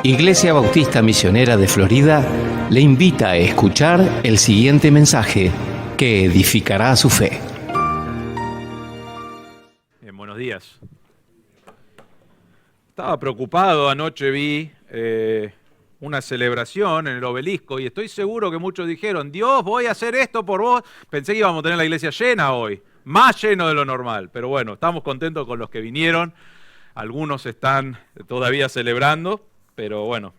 Iglesia Bautista Misionera de Florida le invita a escuchar el siguiente mensaje que edificará su fe. Buenos días. Estaba preocupado, anoche vi una celebración en el Obelisco y estoy seguro que muchos dijeron, Dios, voy a hacer esto por vos. Pensé que íbamos a tener la iglesia llena hoy, más lleno de lo normal, pero bueno, estamos contentos con los que vinieron. Algunos están todavía celebrando, pero bueno,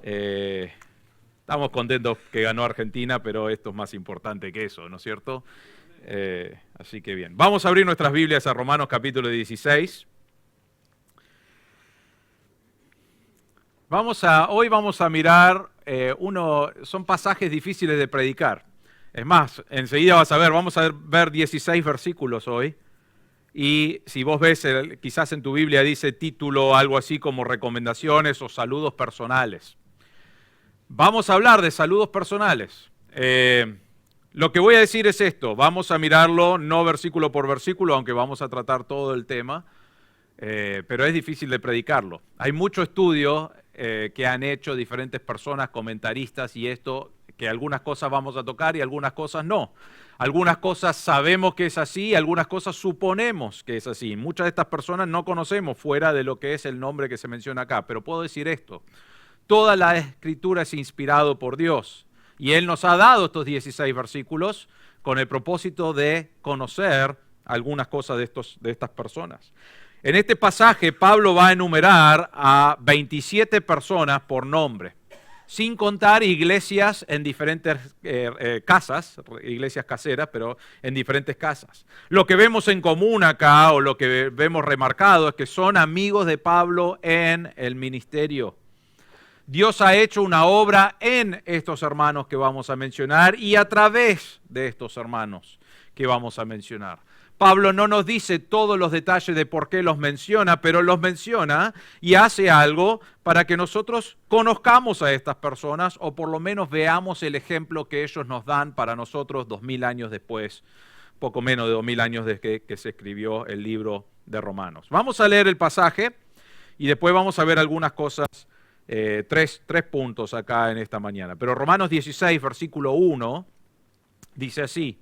estamos contentos que ganó Argentina, pero esto es más importante que eso, ¿no es cierto? Así que bien. Vamos a abrir nuestras Biblias a Romanos capítulo 16. Hoy vamos a mirar, son pasajes difíciles de predicar. Es más, enseguida vas a ver, vamos a ver 16 versículos hoy. Y si vos ves, quizás en tu Biblia dice título, algo así como recomendaciones o saludos personales. Vamos a hablar de saludos personales. Lo que voy a decir es esto, vamos a mirarlo no versículo por versículo, aunque vamos a tratar todo el tema, pero es difícil de predicarlo. Hay mucho estudio que han hecho diferentes personas, comentaristas, y esto, que algunas cosas vamos a tocar y algunas cosas no. Algunas cosas sabemos que es así y algunas cosas suponemos que es así. Muchas de estas personas no conocemos fuera de lo que es el nombre que se menciona acá, pero puedo decir esto. Toda la Escritura es inspirado por Dios y Él nos ha dado estos 16 versículos con el propósito de conocer algunas cosas de estas personas. En este pasaje Pablo va a enumerar a 27 personas por nombre, sin contar iglesias en diferentes casas, iglesias caseras, pero en diferentes casas. Lo que vemos en común acá, o lo que vemos remarcado, es que son amigos de Pablo en el ministerio. Dios ha hecho una obra en estos hermanos que vamos a mencionar y a través de estos hermanos que vamos a mencionar. Pablo no nos dice todos los detalles de por qué los menciona, pero los menciona y hace algo para que nosotros conozcamos a estas personas o por lo menos veamos el ejemplo que ellos nos dan para nosotros 2000 años después, poco menos de 2000 años desde que se escribió el libro de Romanos. Vamos a leer el pasaje y después vamos a ver algunas cosas, tres puntos acá en esta mañana. Pero Romanos 16, versículo 1, dice así.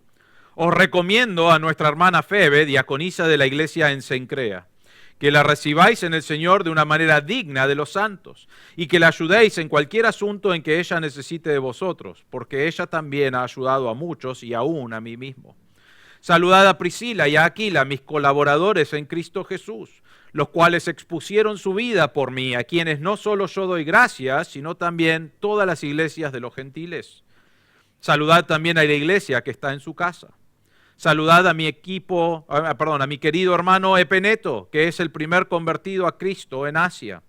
Os recomiendo a nuestra hermana Febe, diaconisa de la iglesia en Cencrea, que la recibáis en el Señor de una manera digna de los santos y que la ayudéis en cualquier asunto en que ella necesite de vosotros, porque ella también ha ayudado a muchos y aún a mí mismo. Saludad a Priscila y a Aquila, mis colaboradores en Cristo Jesús, los cuales expusieron su vida por mí, a quienes no solo yo doy gracias, sino también todas las iglesias de los gentiles. Saludad también a la iglesia que está en su casa. Saludad a mi querido hermano Epeneto, que es el primer convertido a Cristo en Asia.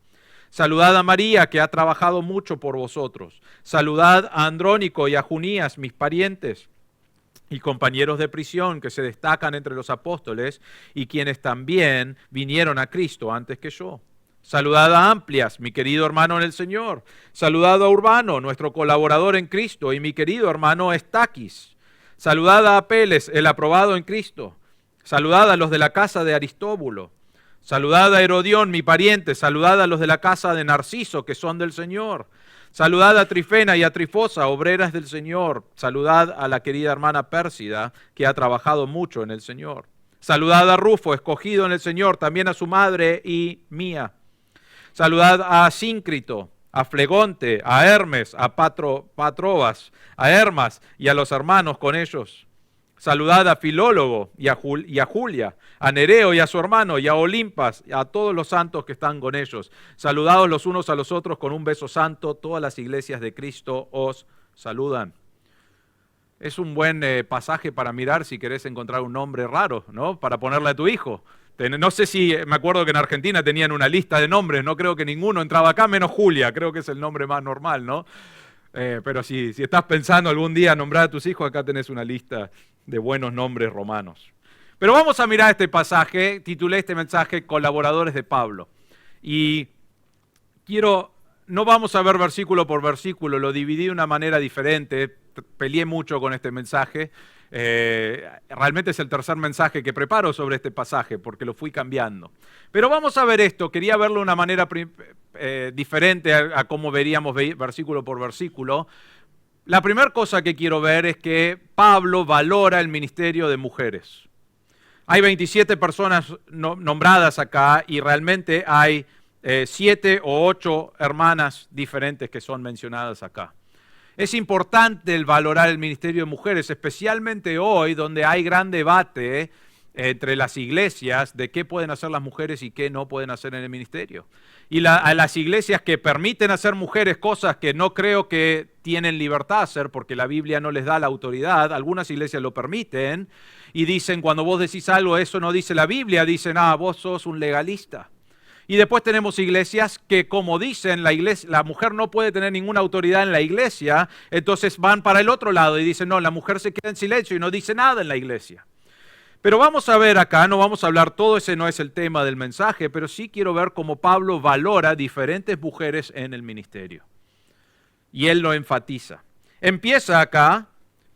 Saludad a María, que ha trabajado mucho por vosotros. Saludad a Andrónico y a Junías, mis parientes y compañeros de prisión, que se destacan entre los apóstoles y quienes también vinieron a Cristo antes que yo. Saludad a Amplias, mi querido hermano en el Señor. Saludad a Urbano, nuestro colaborador en Cristo, y mi querido hermano Estaquis. Saludad a Apeles, el aprobado en Cristo. Saludad a los de la casa de Aristóbulo. Saludad a Herodión, mi pariente. Saludad a los de la casa de Narciso, que son del Señor. Saludad a Trifena y a Trifosa, obreras del Señor. Saludad a la querida hermana Pérsida, que ha trabajado mucho en el Señor. Saludad a Rufo, escogido en el Señor, también a su madre y mía. Saludad a Síncrito, a Flegonte, a Hermes, a Patrobas, a Hermas y a los hermanos con ellos. Saludad a Filólogo y a Julia, a Nereo y a su hermano, y a Olimpas, y a todos los santos que están con ellos. Saludados los unos a los otros con un beso santo. Todas las iglesias de Cristo os saludan. Es un buen pasaje para mirar si querés encontrar un nombre raro, ¿no? Para ponerle a tu hijo. No sé si, me acuerdo que en Argentina tenían una lista de nombres, no creo que ninguno entraba acá, menos Julia, creo que es el nombre más normal, ¿no? Pero si estás pensando algún día nombrar a tus hijos, acá tenés una lista de buenos nombres romanos. Pero vamos a mirar este pasaje, titulé este mensaje Colaboradores de Pablo. Y no vamos a ver versículo por versículo, lo dividí de una manera diferente, peleé mucho con este mensaje. Realmente es el tercer mensaje que preparo sobre este pasaje porque lo fui cambiando. Pero vamos a ver esto, quería verlo de una manera diferente a cómo veríamos versículo por versículo. La primera cosa que quiero ver es que Pablo valora el ministerio de mujeres. Hay 27 personas nombradas acá y realmente hay 7 o 8 hermanas diferentes que son mencionadas acá. Es importante el valorar el ministerio de mujeres, especialmente hoy donde hay gran debate entre las iglesias de qué pueden hacer las mujeres y qué no pueden hacer en el ministerio. Y a las iglesias que permiten hacer mujeres cosas que no creo que tienen libertad a hacer porque la Biblia no les da la autoridad, algunas iglesias lo permiten y dicen cuando vos decís algo, eso no dice la Biblia, dicen, vos sos un legalista. Y después tenemos iglesias que, como dicen, la mujer no puede tener ninguna autoridad en la iglesia, entonces van para el otro lado y dicen, no, la mujer se queda en silencio y no dice nada en la iglesia. Pero vamos a ver acá, no vamos a hablar, todo ese no es el tema del mensaje, pero sí quiero ver cómo Pablo valora diferentes mujeres en el ministerio. Y él lo enfatiza. Empieza acá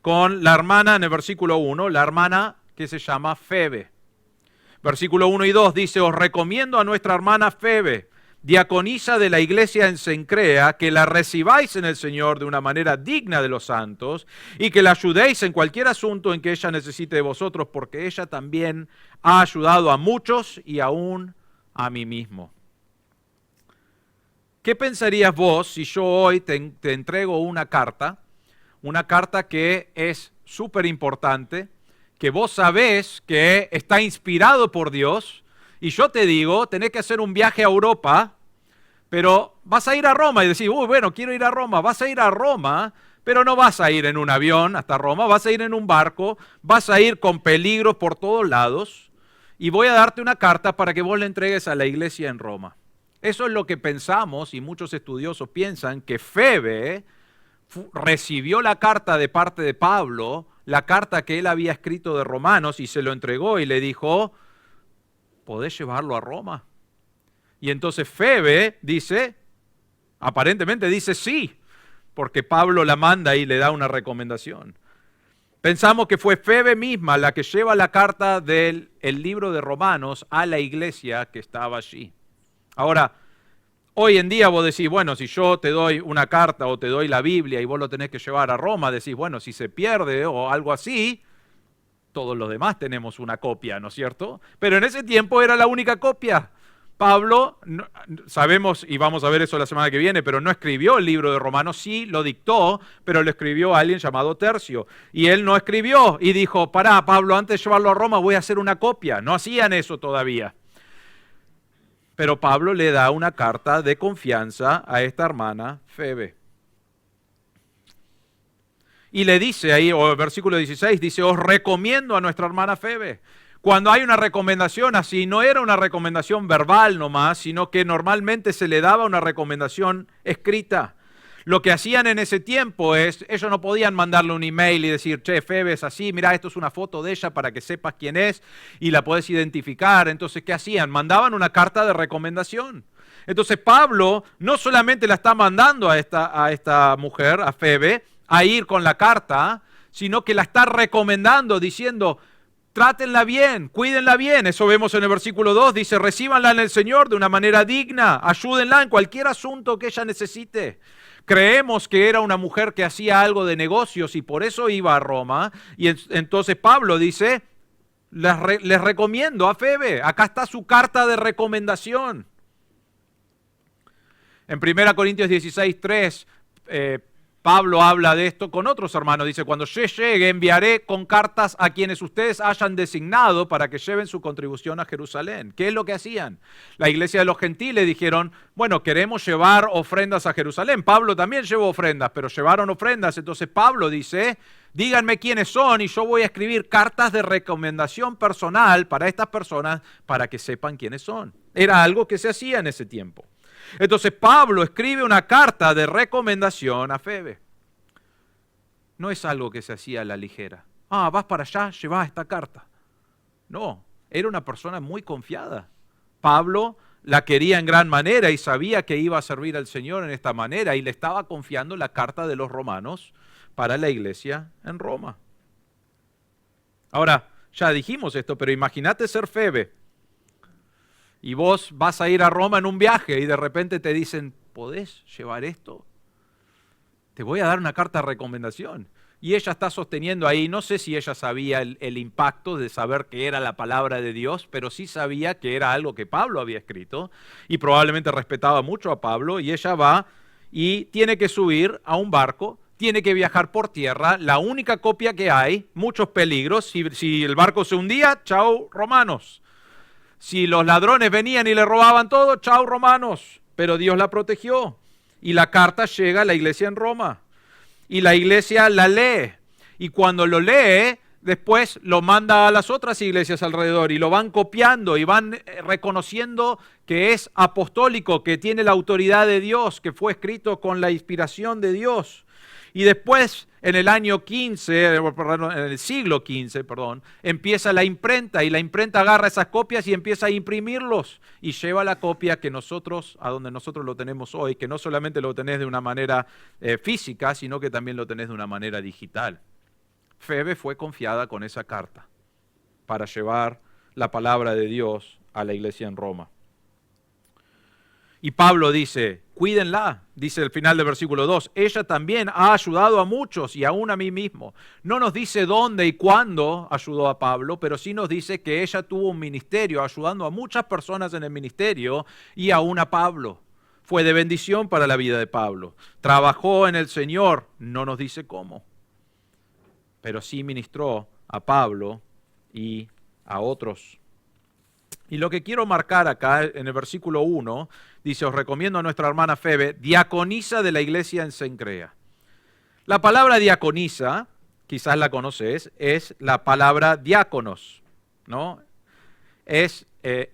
con la hermana en el versículo 1, la hermana que se llama Febe. Versículo 1 y 2 dice, os recomiendo a nuestra hermana Febe, diaconisa de la iglesia en Cencrea, que la recibáis en el Señor de una manera digna de los santos y que la ayudéis en cualquier asunto en que ella necesite de vosotros, porque ella también ha ayudado a muchos y aún a mí mismo. ¿Qué pensarías vos si yo hoy te entrego una carta que es súper importante, que vos sabés que está inspirado por Dios, y yo te digo, tenés que hacer un viaje a Europa, pero vas a ir a Roma y decís, bueno, quiero ir a Roma, vas a ir a Roma, pero no vas a ir en un avión hasta Roma, vas a ir en un barco, vas a ir con peligros por todos lados, y voy a darte una carta para que vos le entregues a la iglesia en Roma. Eso es lo que pensamos, y muchos estudiosos piensan, que Febe recibió la carta de parte de Pablo, la carta que él había escrito de Romanos, y se lo entregó y le dijo, ¿podés llevarlo a Roma? Y entonces Febe dice, aparentemente dice sí, porque Pablo la manda y le da una recomendación. Pensamos que fue Febe misma la que lleva la carta del libro de Romanos a la iglesia que estaba allí. Ahora, hoy en día vos decís, bueno, si yo te doy una carta o te doy la Biblia y vos lo tenés que llevar a Roma, decís, bueno, si se pierde o algo así, todos los demás tenemos una copia, ¿no es cierto? Pero en ese tiempo era la única copia. Pablo, sabemos, y vamos a ver eso la semana que viene, pero no escribió el libro de Romanos, sí lo dictó, pero lo escribió alguien llamado Tercio. Y él no escribió y dijo, pará, Pablo, antes de llevarlo a Roma voy a hacer una copia. No hacían eso todavía. Pero Pablo le da una carta de confianza a esta hermana Febe. Y le dice ahí, o el versículo 16, dice, os recomiendo a nuestra hermana Febe. Cuando hay una recomendación así, no era una recomendación verbal nomás, sino que normalmente se le daba una recomendación escrita. Lo que hacían en ese tiempo es, ellos no podían mandarle un email y decir, che, Febe es así, mirá, esto es una foto de ella para que sepas quién es y la podés identificar. Entonces, ¿qué hacían? Mandaban una carta de recomendación. Entonces, Pablo no solamente la está mandando a esta mujer, a Febe, a ir con la carta, sino que la está recomendando, diciendo, trátenla bien, cuídenla bien. Eso vemos en el versículo 2, dice, recíbanla en el Señor de una manera digna, ayúdenla en cualquier asunto que ella necesite. Creemos que era una mujer que hacía algo de negocios y por eso iba a Roma. Y entonces Pablo dice, les recomiendo a Febe, acá está su carta de recomendación. En 1 Corintios 16:3, Pablo habla de esto con otros hermanos. Dice, cuando yo llegue enviaré con cartas a quienes ustedes hayan designado para que lleven su contribución a Jerusalén. ¿Qué es lo que hacían? La iglesia de los gentiles dijeron, bueno, queremos llevar ofrendas a Jerusalén. Pablo también llevó ofrendas, pero llevaron ofrendas. Entonces Pablo dice, díganme quiénes son y yo voy a escribir cartas de recomendación personal para estas personas para que sepan quiénes son. Era algo que se hacía en ese tiempo. Entonces Pablo escribe una carta de recomendación a Febe. No es algo que se hacía a la ligera. Vas para allá, llevás esta carta. No, era una persona muy confiada. Pablo la quería en gran manera y sabía que iba a servir al Señor en esta manera y le estaba confiando la carta de los romanos para la iglesia en Roma. Ahora, ya dijimos esto, pero imagínate ser Febe. y vos vas a ir a Roma en un viaje y de repente te dicen, ¿podés llevar esto? Te voy a dar una carta de recomendación. Y ella está sosteniendo ahí, no sé si ella sabía el impacto de saber que era la palabra de Dios, pero sí sabía que era algo que Pablo había escrito y probablemente respetaba mucho a Pablo, y ella va y tiene que subir a un barco, tiene que viajar por tierra, la única copia que hay, muchos peligros, si el barco se hundía, chau romanos. Si los ladrones venían y le robaban todo, chau romanos, pero Dios la protegió. Y la carta llega a la iglesia en Roma. Y la iglesia la lee. Y cuando lo lee, después lo manda a las otras iglesias alrededor y lo van copiando y van reconociendo que es apostólico, que tiene la autoridad de Dios, que fue escrito con la inspiración de Dios. Y después, en el año 15, en el siglo XV, empieza la imprenta, y la imprenta agarra esas copias y empieza a imprimirlos y lleva la copia que nosotros, a donde nosotros lo tenemos hoy, que no solamente lo tenés de una manera física, sino que también lo tenés de una manera digital. Febe fue confiada con esa carta para llevar la palabra de Dios a la iglesia en Roma. Y Pablo dice, cuídenla, dice el final del versículo 2, ella también ha ayudado a muchos y aún a mí mismo. No nos dice dónde y cuándo ayudó a Pablo, pero sí nos dice que ella tuvo un ministerio ayudando a muchas personas en el ministerio y aún a Pablo. Fue de bendición para la vida de Pablo. Trabajó en el Señor, no nos dice cómo, pero sí ministró a Pablo y a otros. Y lo que quiero marcar acá en el versículo 1, dice, os recomiendo a nuestra hermana Febe, diaconisa de la iglesia en Cencrea. La palabra diaconisa, quizás la conoces, es la palabra diáconos, ¿no? Es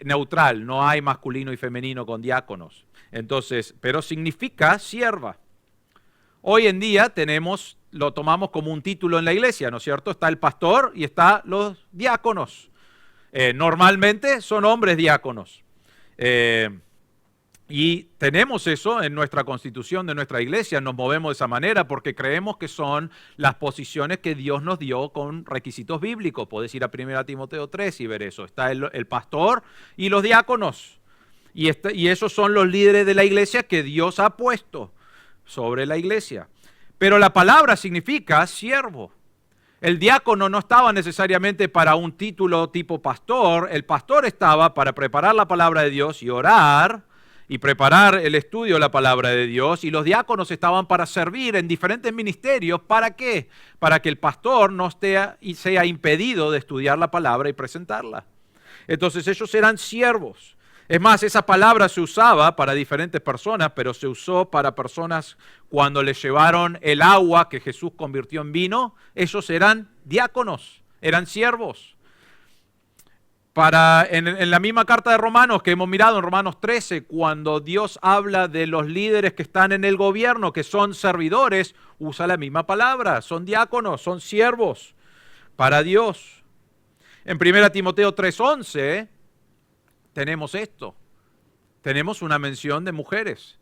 neutral, no hay masculino y femenino con diáconos. Entonces, pero significa sierva. Hoy en día lo tomamos como un título en la iglesia, ¿no es cierto? Está el pastor y está los diáconos. Normalmente son hombres diáconos. Y tenemos eso en nuestra constitución de nuestra iglesia, nos movemos de esa manera porque creemos que son las posiciones que Dios nos dio con requisitos bíblicos. Podés ir a 1 Timoteo 3 y ver eso. Está el pastor y los diáconos. Y esos son los líderes de la iglesia que Dios ha puesto sobre la iglesia. Pero la palabra significa siervo. El diácono no estaba necesariamente para un título tipo pastor, el pastor estaba para preparar la palabra de Dios y orar y preparar el estudio de la palabra de Dios, y los diáconos estaban para servir en diferentes ministerios. ¿Para qué? Para que el pastor no sea impedido de estudiar la palabra y presentarla. Entonces ellos eran siervos. Es más, esa palabra se usaba para diferentes personas, pero se usó para personas cuando les llevaron el agua que Jesús convirtió en vino. Ellos eran diáconos, eran siervos. En la misma carta de Romanos que hemos mirado en Romanos 13, cuando Dios habla de los líderes que están en el gobierno, que son servidores, usa la misma palabra, son diáconos, son siervos para Dios. En 1 Timoteo 3:11 tenemos esto, tenemos una mención de mujeres.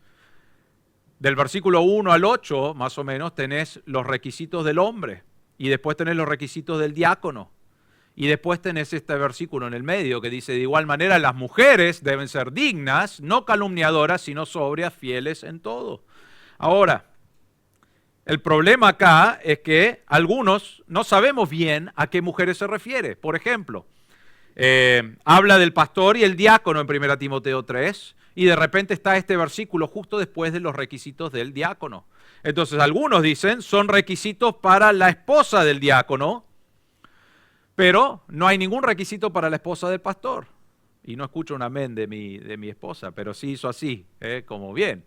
Del versículo 1 al 8, más o menos, tenés los requisitos del hombre, y después tenés los requisitos del diácono. Y después tenés este versículo en el medio que dice, de igual manera las mujeres deben ser dignas, no calumniadoras, sino sobrias, fieles en todo. Ahora, el problema acá es que algunos no sabemos bien a qué mujeres se refiere. Por ejemplo, habla del pastor y el diácono en 1 Timoteo 3, y de repente está este versículo justo después de los requisitos del diácono. Entonces algunos dicen, son requisitos para la esposa del diácono, pero no hay ningún requisito para la esposa del pastor. Y no escucho un amén de mi esposa, pero sí hizo así, como bien.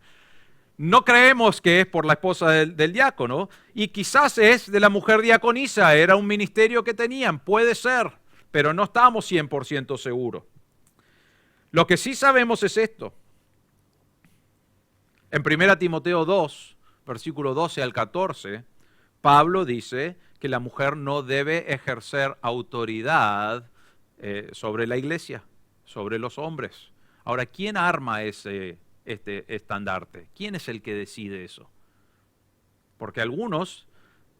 No creemos que es por la esposa del diácono, y quizás es de la mujer diaconisa, era un ministerio que tenían, puede ser, pero no estamos 100% seguros. Lo que sí sabemos es esto. En 1 Timoteo 2, versículo 12 al 14, Pablo dice que la mujer no debe ejercer autoridad sobre la iglesia, sobre los hombres. Ahora, ¿quién arma este estandarte? ¿Quién es el que decide eso? Porque algunos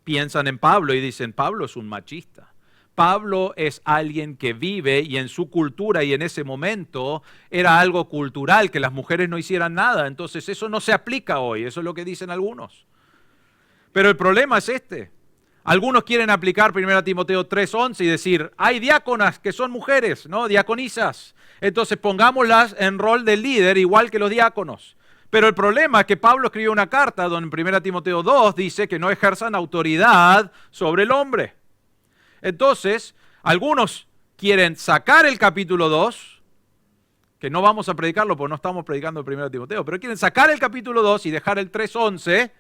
piensan en Pablo y dicen, Pablo es un machista. Pablo es alguien que vive y en su cultura y en ese momento era algo cultural que las mujeres no hicieran nada. Entonces eso no se aplica hoy, eso es lo que dicen algunos. Pero el problema es este. Algunos quieren aplicar 1 Timoteo 3:11 y decir, hay diáconas que son mujeres, ¿no? Diaconisas. Entonces pongámoslas en rol de líder igual que los diáconos. Pero el problema es que Pablo escribió una carta donde en 1 Timoteo 2 dice que no ejerzan autoridad sobre el hombre. Entonces, algunos quieren sacar el capítulo 2, que no vamos a predicarlo porque no estamos predicando el 1 Timoteo, pero quieren sacar el capítulo 2 y dejar el 3:11,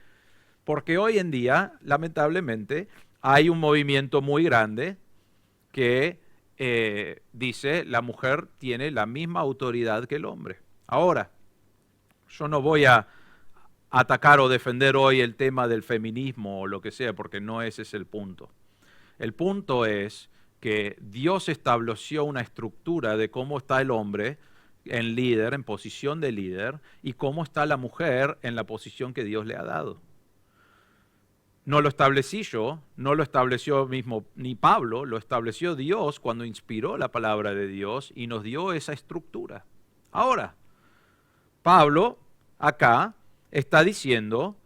porque hoy en día, lamentablemente, hay un movimiento muy grande que dice la mujer tiene la misma autoridad que el hombre. Ahora, yo no voy a atacar o defender hoy el tema del feminismo o lo que sea, porque no ese es el punto. El punto es que Dios estableció una estructura de cómo está el hombre en líder, en posición de líder, y cómo está la mujer en la posición que Dios le ha dado. No lo establecí yo, no lo estableció mismo ni Pablo, lo estableció Dios cuando inspiró la palabra de Dios y nos dio esa estructura. Ahora, Pablo acá está diciendo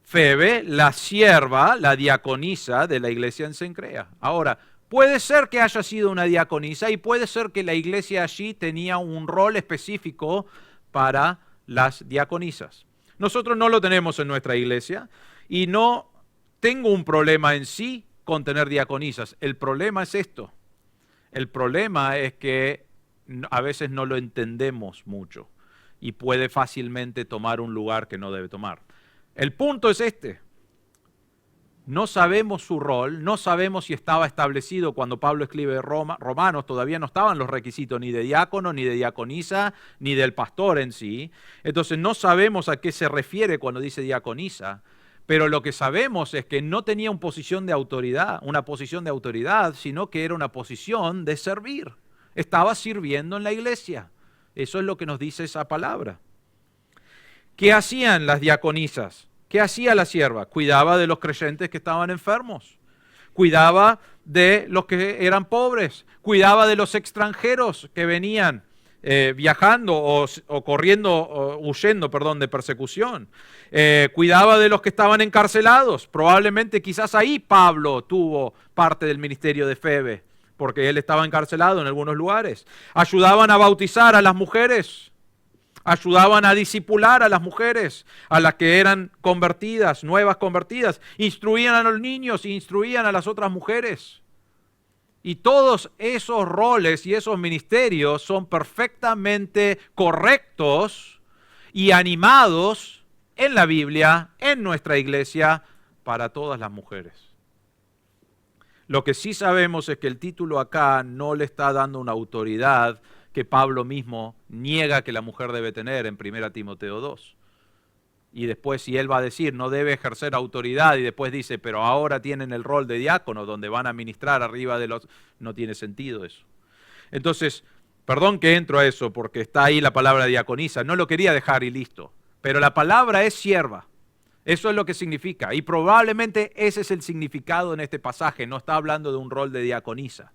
Febe, la sierva, la diaconisa de la iglesia en Cencrea. Ahora, puede ser que haya sido una diaconisa y puede ser que la iglesia allí tenía un rol específico para las diaconisas. Nosotros no lo tenemos en nuestra iglesia y no tengo un problema en sí con tener diaconisas. El problema es esto. El problema es que a veces no lo entendemos mucho y puede fácilmente tomar un lugar que no debe tomar. El punto es este. No sabemos su rol, no sabemos si estaba establecido cuando Pablo escribe Romanos, todavía no estaban los requisitos ni de diácono, ni de diaconisa, ni del pastor en sí. Entonces no sabemos a qué se refiere cuando dice diaconisa, pero lo que sabemos es que no tenía una posición de autoridad, sino que era una posición de servir. Estaba sirviendo en la iglesia. Eso es lo que nos dice esa palabra. ¿Qué hacían las diaconisas? ¿Qué hacía la sierva? Cuidaba de los creyentes que estaban enfermos, cuidaba de los que eran pobres, cuidaba de los extranjeros que venían viajando o corriendo, o huyendo, de persecución, cuidaba de los que estaban encarcelados. Probablemente quizás ahí Pablo tuvo parte del ministerio de Febe, porque él estaba encarcelado en algunos lugares. Ayudaban a bautizar a las mujeres. Ayudaban a discipular a las mujeres, a las que eran convertidas, nuevas convertidas. Instruían a los niños, instruían a las otras mujeres. Y todos esos roles y esos ministerios son perfectamente correctos y animados en la Biblia, en nuestra iglesia, para todas las mujeres. Lo que sí sabemos es que el título acá no le está dando una autoridad que Pablo mismo niega que la mujer debe tener en 1 Timoteo 2. Y después si él va a decir no debe ejercer autoridad y después dice pero ahora tienen el rol de diácono donde van a ministrar arriba de los... No tiene sentido eso. Entonces, perdón que entro a eso porque está ahí la palabra diaconisa. No lo quería dejar y listo. Pero la palabra es sierva. Eso es lo que significa. Y probablemente ese es el significado en este pasaje. No está hablando de un rol de diaconisa.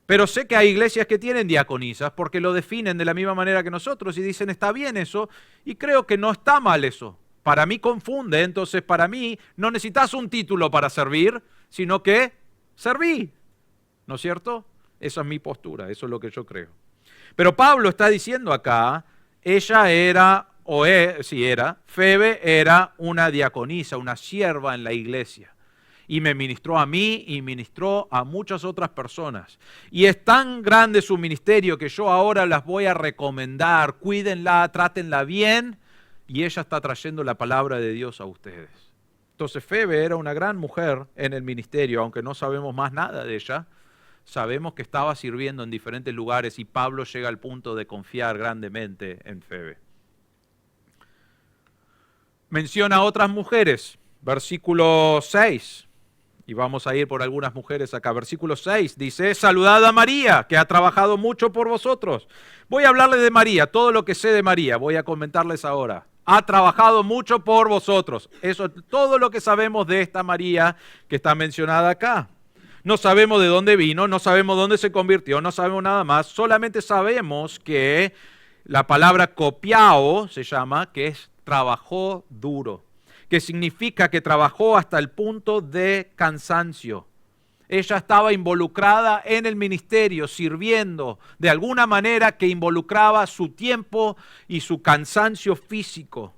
Pero sé que hay iglesias que tienen diaconisas porque lo definen de la misma manera que nosotros y dicen está bien eso y creo que no está mal eso. Para mí confunde, entonces para mí no necesitas un título para servir, sino que serví, ¿no es cierto? Esa es mi postura, eso es lo que yo creo. Pero Pablo está diciendo acá, ella era, Febe era una diaconisa, una sierva en la iglesia. Y me ministró a mí y ministró a muchas otras personas. Y es tan grande su ministerio que yo ahora las voy a recomendar. Cuídenla, trátenla bien. Y ella está trayendo la palabra de Dios a ustedes. Entonces Febe era una gran mujer en el ministerio, aunque no sabemos más nada de ella. Sabemos que estaba sirviendo en diferentes lugares y Pablo llega al punto de confiar grandemente en Febe. Menciona a otras mujeres. Versículo 6. Y vamos a ir por algunas mujeres acá. Versículo 6 dice, saludad a María, que ha trabajado mucho por vosotros. Voy a hablarles de María, todo lo que sé de María, voy a comentarles ahora. Ha trabajado mucho por vosotros. Eso es todo lo que sabemos de esta María que está mencionada acá. No sabemos de dónde vino, no sabemos dónde se convirtió, no sabemos nada más. Solamente sabemos que la palabra copiao se llama, que es trabajó duro, que significa que trabajó hasta el punto de cansancio. Ella estaba involucrada en el ministerio, sirviendo de alguna manera que involucraba su tiempo y su cansancio físico.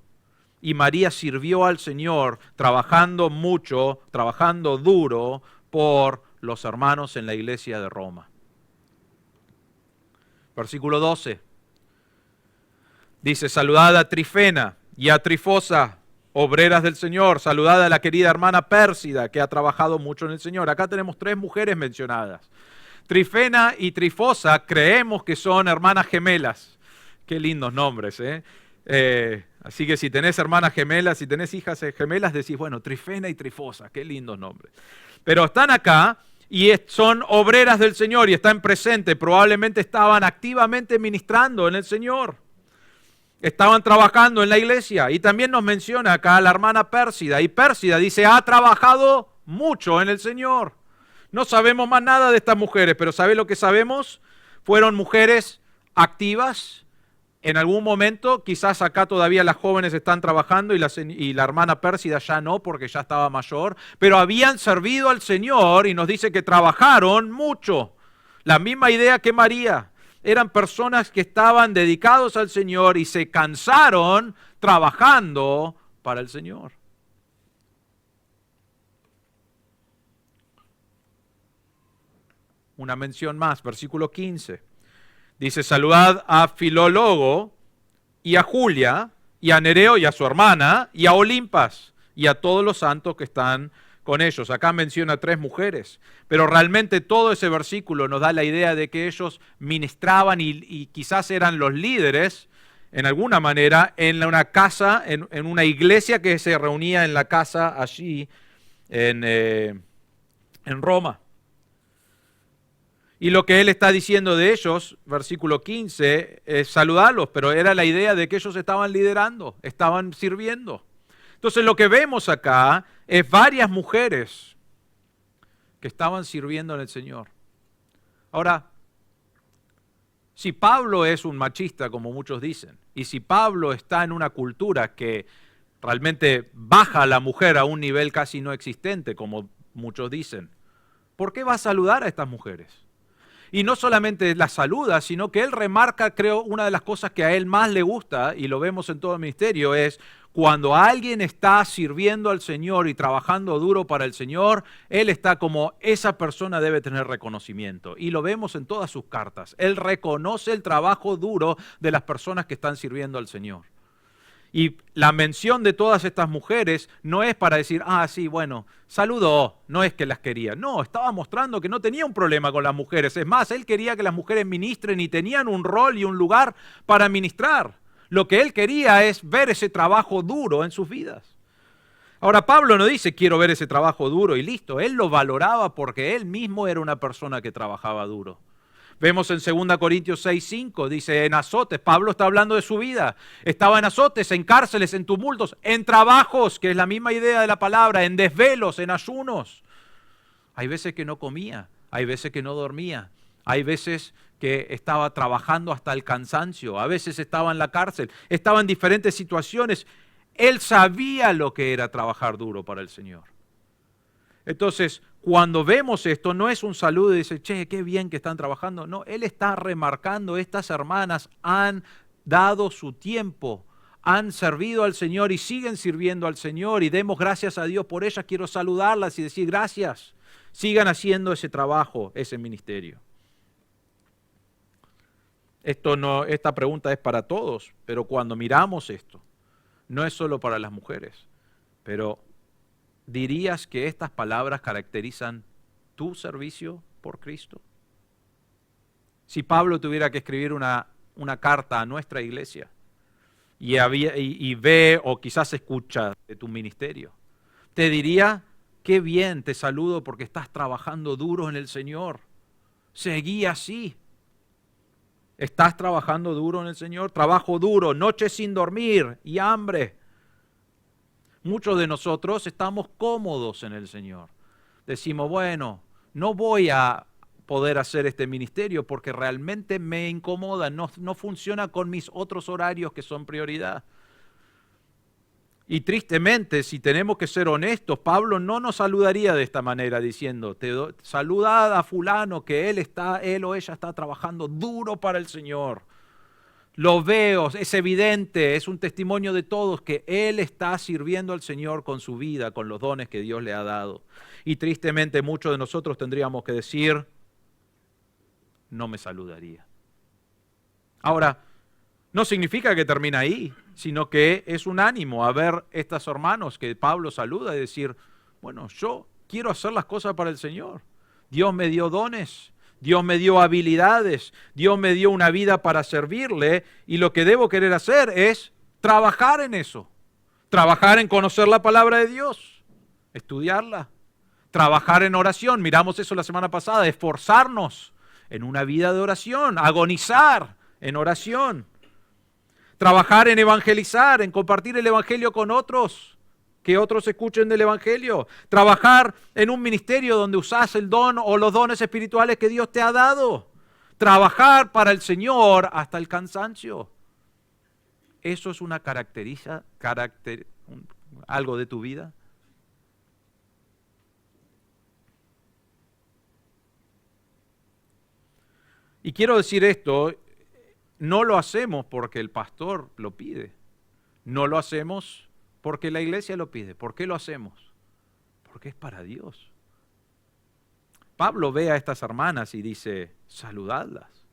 Y María sirvió al Señor trabajando mucho, trabajando duro por los hermanos en la iglesia de Roma. Versículo 12. Dice, saludad a Trifena y a Trifosa, obreras del Señor, saludad a la querida hermana Pérsida, que ha trabajado mucho en el Señor. Acá tenemos 3 mujeres mencionadas. Trifena y Trifosa creemos que son hermanas gemelas. Qué lindos nombres, ¿eh? Así que si tenés hermanas gemelas, si tenés hijas gemelas, decís, bueno, Trifena y Trifosa, qué lindos nombres. Pero están acá y son obreras del Señor y están presentes, probablemente estaban activamente ministrando en el Señor. Estaban trabajando en la iglesia. Y también nos menciona acá a la hermana Pérsida. Y Pérsida dice, ha trabajado mucho en el Señor. No sabemos más nada de estas mujeres, pero ¿sabe lo que sabemos? Fueron mujeres activas. En algún momento, quizás acá todavía las jóvenes están trabajando y la hermana Pérsida ya no, porque ya estaba mayor. Pero habían servido al Señor y nos dice que trabajaron mucho. La misma idea que María. Eran personas que estaban dedicados al Señor y se cansaron trabajando para el Señor. Una mención más, versículo 15. Dice, saludad a Filólogo y a Julia y a Nereo y a su hermana y a Olimpas y a todos los santos que están con ellos. Acá menciona 3 mujeres, pero realmente todo ese versículo nos da la idea de que ellos ministraban y quizás eran los líderes, en alguna manera, en una casa, en una iglesia que se reunía en la casa allí en Roma. Y lo que él está diciendo de ellos, versículo 15, es saludarlos, pero era la idea de que ellos estaban liderando, estaban sirviendo. Entonces lo que vemos acá es varias mujeres que estaban sirviendo en el Señor. Ahora, si Pablo es un machista, como muchos dicen, y si Pablo está en una cultura que realmente baja a la mujer a un nivel casi no existente, como muchos dicen, ¿por qué va a saludar a estas mujeres? Y no solamente las saluda, sino que él remarca, creo, una de las cosas que a él más le gusta, y lo vemos en todo el ministerio, es cuando alguien está sirviendo al Señor y trabajando duro para el Señor, él está como esa persona debe tener reconocimiento. Y lo vemos en todas sus cartas. Él reconoce el trabajo duro de las personas que están sirviendo al Señor. Y la mención de todas estas mujeres no es para decir, sí, bueno, saludó, no es que las quería. No, estaba mostrando que no tenía un problema con las mujeres. Es más, él quería que las mujeres ministren y tenían un rol y un lugar para ministrar. Lo que él quería es ver ese trabajo duro en sus vidas. Ahora, Pablo no dice, quiero ver ese trabajo duro y listo. Él lo valoraba porque él mismo era una persona que trabajaba duro. Vemos en 2 Corintios 6:5, dice, en azotes, Pablo está hablando de su vida. Estaba en azotes, en cárceles, en tumultos, en trabajos, que es la misma idea de la palabra, en desvelos, en ayunos. Hay veces que no comía, hay veces que no dormía, hay veces que estaba trabajando hasta el cansancio, a veces estaba en la cárcel, estaba en diferentes situaciones. Él sabía lo que era trabajar duro para el Señor. Entonces, cuando vemos esto, no es un saludo y dice, che, qué bien que están trabajando. No, él está remarcando, estas hermanas han dado su tiempo, han servido al Señor y siguen sirviendo al Señor y demos gracias a Dios por ellas. Quiero saludarlas y decir gracias. Sigan haciendo ese trabajo, ese ministerio. Esta pregunta es para todos, pero cuando miramos esto, no es solo para las mujeres, pero ¿dirías que estas palabras caracterizan tu servicio por Cristo? Si Pablo tuviera que escribir una carta a nuestra iglesia y ve o quizás escucha de tu ministerio, te diría, qué bien, te saludo porque estás trabajando duro en el Señor. Seguí así. ¿Estás trabajando duro en el Señor? Trabajo duro, noches sin dormir y hambre. Muchos de nosotros estamos cómodos en el Señor. Decimos, bueno, no voy a poder hacer este ministerio porque realmente me incomoda, no funciona con mis otros horarios que son prioridad. Y tristemente, si tenemos que ser honestos, Pablo no nos saludaría de esta manera diciendo, saludad a fulano que él o ella está trabajando duro para el Señor. Lo veo, es evidente, es un testimonio de todos que él está sirviendo al Señor con su vida, con los dones que Dios le ha dado. Y tristemente muchos de nosotros tendríamos que decir, no me saludaría. Ahora, no significa que termina ahí, sino que es un ánimo a ver estos hermanos que Pablo saluda y decir, bueno, yo quiero hacer las cosas para el Señor. Dios me dio dones, Dios me dio habilidades, Dios me dio una vida para servirle y lo que debo querer hacer es trabajar en eso. Trabajar en conocer la palabra de Dios, estudiarla, trabajar en oración, miramos eso la semana pasada, esforzarnos en una vida de oración, agonizar en oración, trabajar en evangelizar, en compartir el evangelio con otros, que otros escuchen del evangelio, trabajar en un ministerio donde usás el don o los dones espirituales que Dios te ha dado, trabajar para el Señor hasta el cansancio. ¿Eso es una algo de tu vida? Y quiero decir esto, no lo hacemos porque el pastor lo pide, no lo hacemos porque la iglesia lo pide. ¿Por qué lo hacemos? Porque es para Dios. Pablo ve a estas hermanas y dice, saludadlas.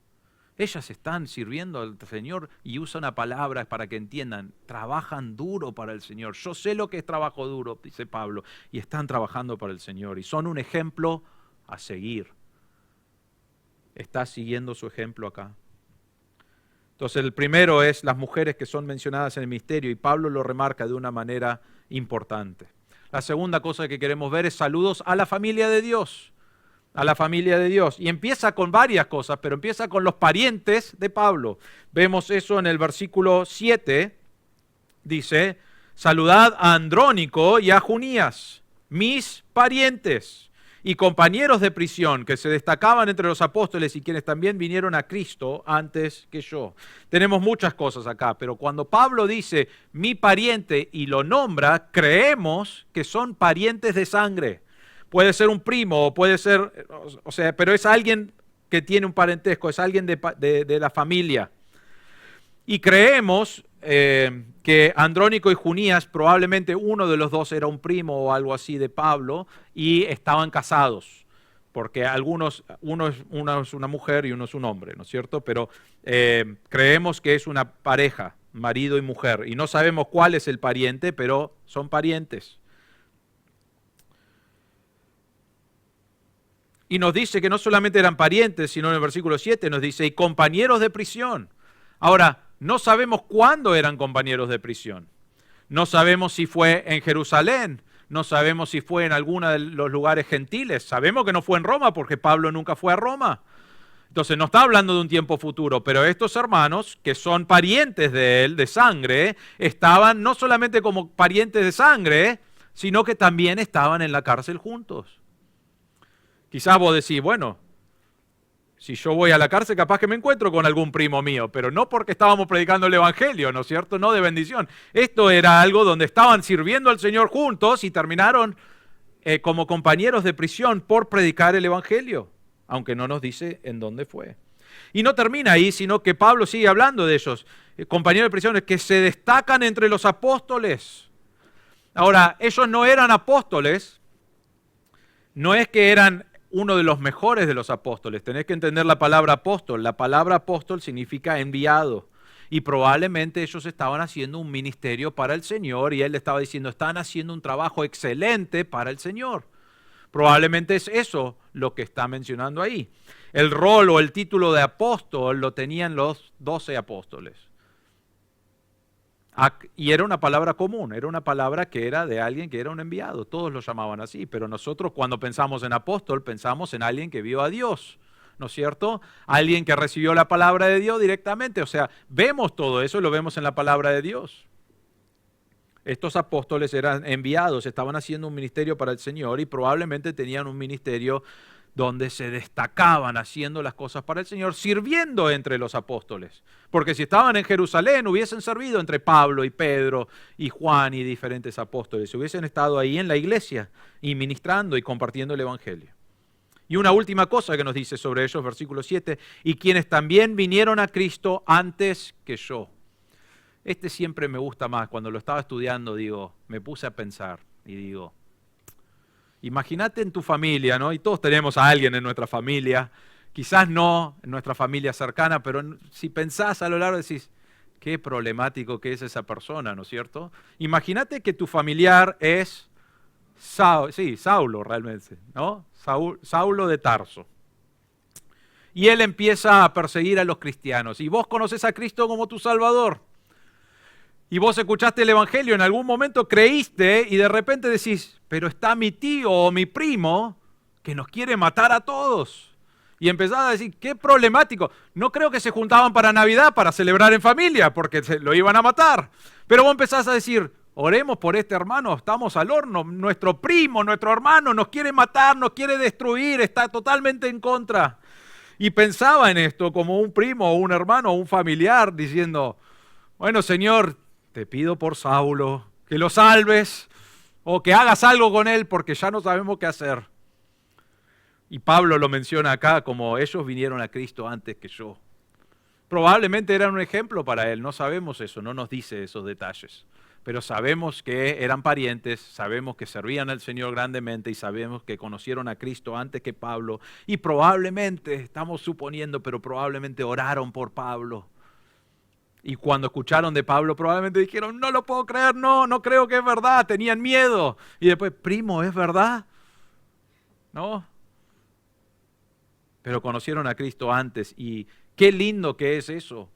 Ellas están sirviendo al Señor y usa una palabra para que entiendan, trabajan duro para el Señor. Yo sé lo que es trabajo duro, dice Pablo, y están trabajando para el Señor y son un ejemplo a seguir. Está siguiendo su ejemplo acá. Entonces el primero es las mujeres que son mencionadas en el misterio y Pablo lo remarca de una manera importante. La segunda cosa que queremos ver es saludos a la familia de Dios. A la familia de Dios. Y empieza con varias cosas, pero empieza con los parientes de Pablo. Vemos eso en el versículo 7. Dice, saludad a Andrónico y a Junías, mis parientes y compañeros de prisión que se destacaban entre los apóstoles y quienes también vinieron a Cristo antes que yo. Tenemos muchas cosas acá, pero cuando Pablo dice mi pariente y lo nombra, creemos que son parientes de sangre. Puede ser un primo, puede ser, pero es alguien que tiene un parentesco, es alguien de la familia. Y creemos que Andrónico y Junías, probablemente uno de los dos era un primo o algo así de Pablo, y estaban casados, porque uno es una mujer y uno es un hombre, ¿no es cierto? Pero creemos que es una pareja, marido y mujer, y no sabemos cuál es el pariente, pero son parientes. Y nos dice que no solamente eran parientes, sino en el versículo 7 nos dice, y compañeros de prisión. Ahora, no sabemos cuándo eran compañeros de prisión. No sabemos si fue en Jerusalén, no sabemos si fue en alguno de los lugares gentiles. Sabemos que no fue en Roma porque Pablo nunca fue a Roma. Entonces no está hablando de un tiempo futuro, pero estos hermanos, que son parientes de él, de sangre, estaban no solamente como parientes de sangre, sino que también estaban en la cárcel juntos. Quizás vos decís, bueno, si yo voy a la cárcel capaz que me encuentro con algún primo mío, pero no porque estábamos predicando el evangelio, ¿no es cierto? No de bendición. Esto era algo donde estaban sirviendo al Señor juntos y terminaron como compañeros de prisión por predicar el evangelio, aunque no nos dice en dónde fue. Y no termina ahí, sino que Pablo sigue hablando de ellos, compañeros de prisión que se destacan entre los apóstoles. Ahora, ellos no eran apóstoles, no es que eran uno de los mejores de los apóstoles. Tenés que entender la palabra apóstol. La palabra apóstol significa enviado. Y probablemente ellos estaban haciendo un ministerio para el Señor y él le estaba diciendo, están haciendo un trabajo excelente para el Señor. Probablemente es eso lo que está mencionando ahí. El rol o el título de apóstol lo tenían los 12 apóstoles. Y era una palabra común, era una palabra que era de alguien que era un enviado, todos lo llamaban así, pero nosotros cuando pensamos en apóstol pensamos en alguien que vio a Dios, ¿no es cierto? Alguien que recibió la palabra de Dios directamente, o sea, vemos todo eso y lo vemos en la palabra de Dios. Estos apóstoles eran enviados, estaban haciendo un ministerio para el Señor y probablemente tenían un ministerio donde se destacaban haciendo las cosas para el Señor, sirviendo entre los apóstoles. Porque si estaban en Jerusalén, hubiesen servido entre Pablo y Pedro y Juan y diferentes apóstoles. Hubiesen estado ahí en la iglesia y ministrando y compartiendo el Evangelio. Y una última cosa que nos dice sobre ellos, versículo 7, y quienes también vinieron a Cristo antes que yo. Este siempre me gusta más. Cuando lo estaba estudiando, me puse a pensar y digo, imagínate en tu familia, ¿no? Y todos tenemos a alguien en nuestra familia, quizás no en nuestra familia cercana, pero si pensás a lo largo decís, qué problemático que es esa persona, ¿no es cierto? Imagínate que tu familiar es Saulo realmente, ¿no? Saulo de Tarso. Y él empieza a perseguir a los cristianos. Y vos conoces a Cristo como tu Salvador. Y vos escuchaste el Evangelio, en algún momento creíste y de repente decís, pero está mi tío o mi primo que nos quiere matar a todos. Y empezás a decir, qué problemático. No creo que se juntaban para Navidad para celebrar en familia, porque lo iban a matar. Pero vos empezás a decir, oremos por este hermano, estamos al horno. Nuestro primo, nuestro hermano nos quiere matar, nos quiere destruir, está totalmente en contra. Y pensaba en esto como un primo o un hermano o un familiar diciendo, bueno, Señor, te pido por Saulo, que lo salves o que hagas algo con él porque ya no sabemos qué hacer. Y Pablo lo menciona acá como ellos vinieron a Cristo antes que yo. Probablemente eran un ejemplo para él, no sabemos eso, no nos dice esos detalles. Pero sabemos que eran parientes, sabemos que servían al Señor grandemente y sabemos que conocieron a Cristo antes que Pablo. Y probablemente, estamos suponiendo, pero probablemente oraron por Pablo. Y cuando escucharon de Pablo probablemente dijeron, no lo puedo creer, no creo que es verdad, tenían miedo. Y después, primo, ¿es verdad? ¿No? Pero conocieron a Cristo antes y qué lindo que es eso.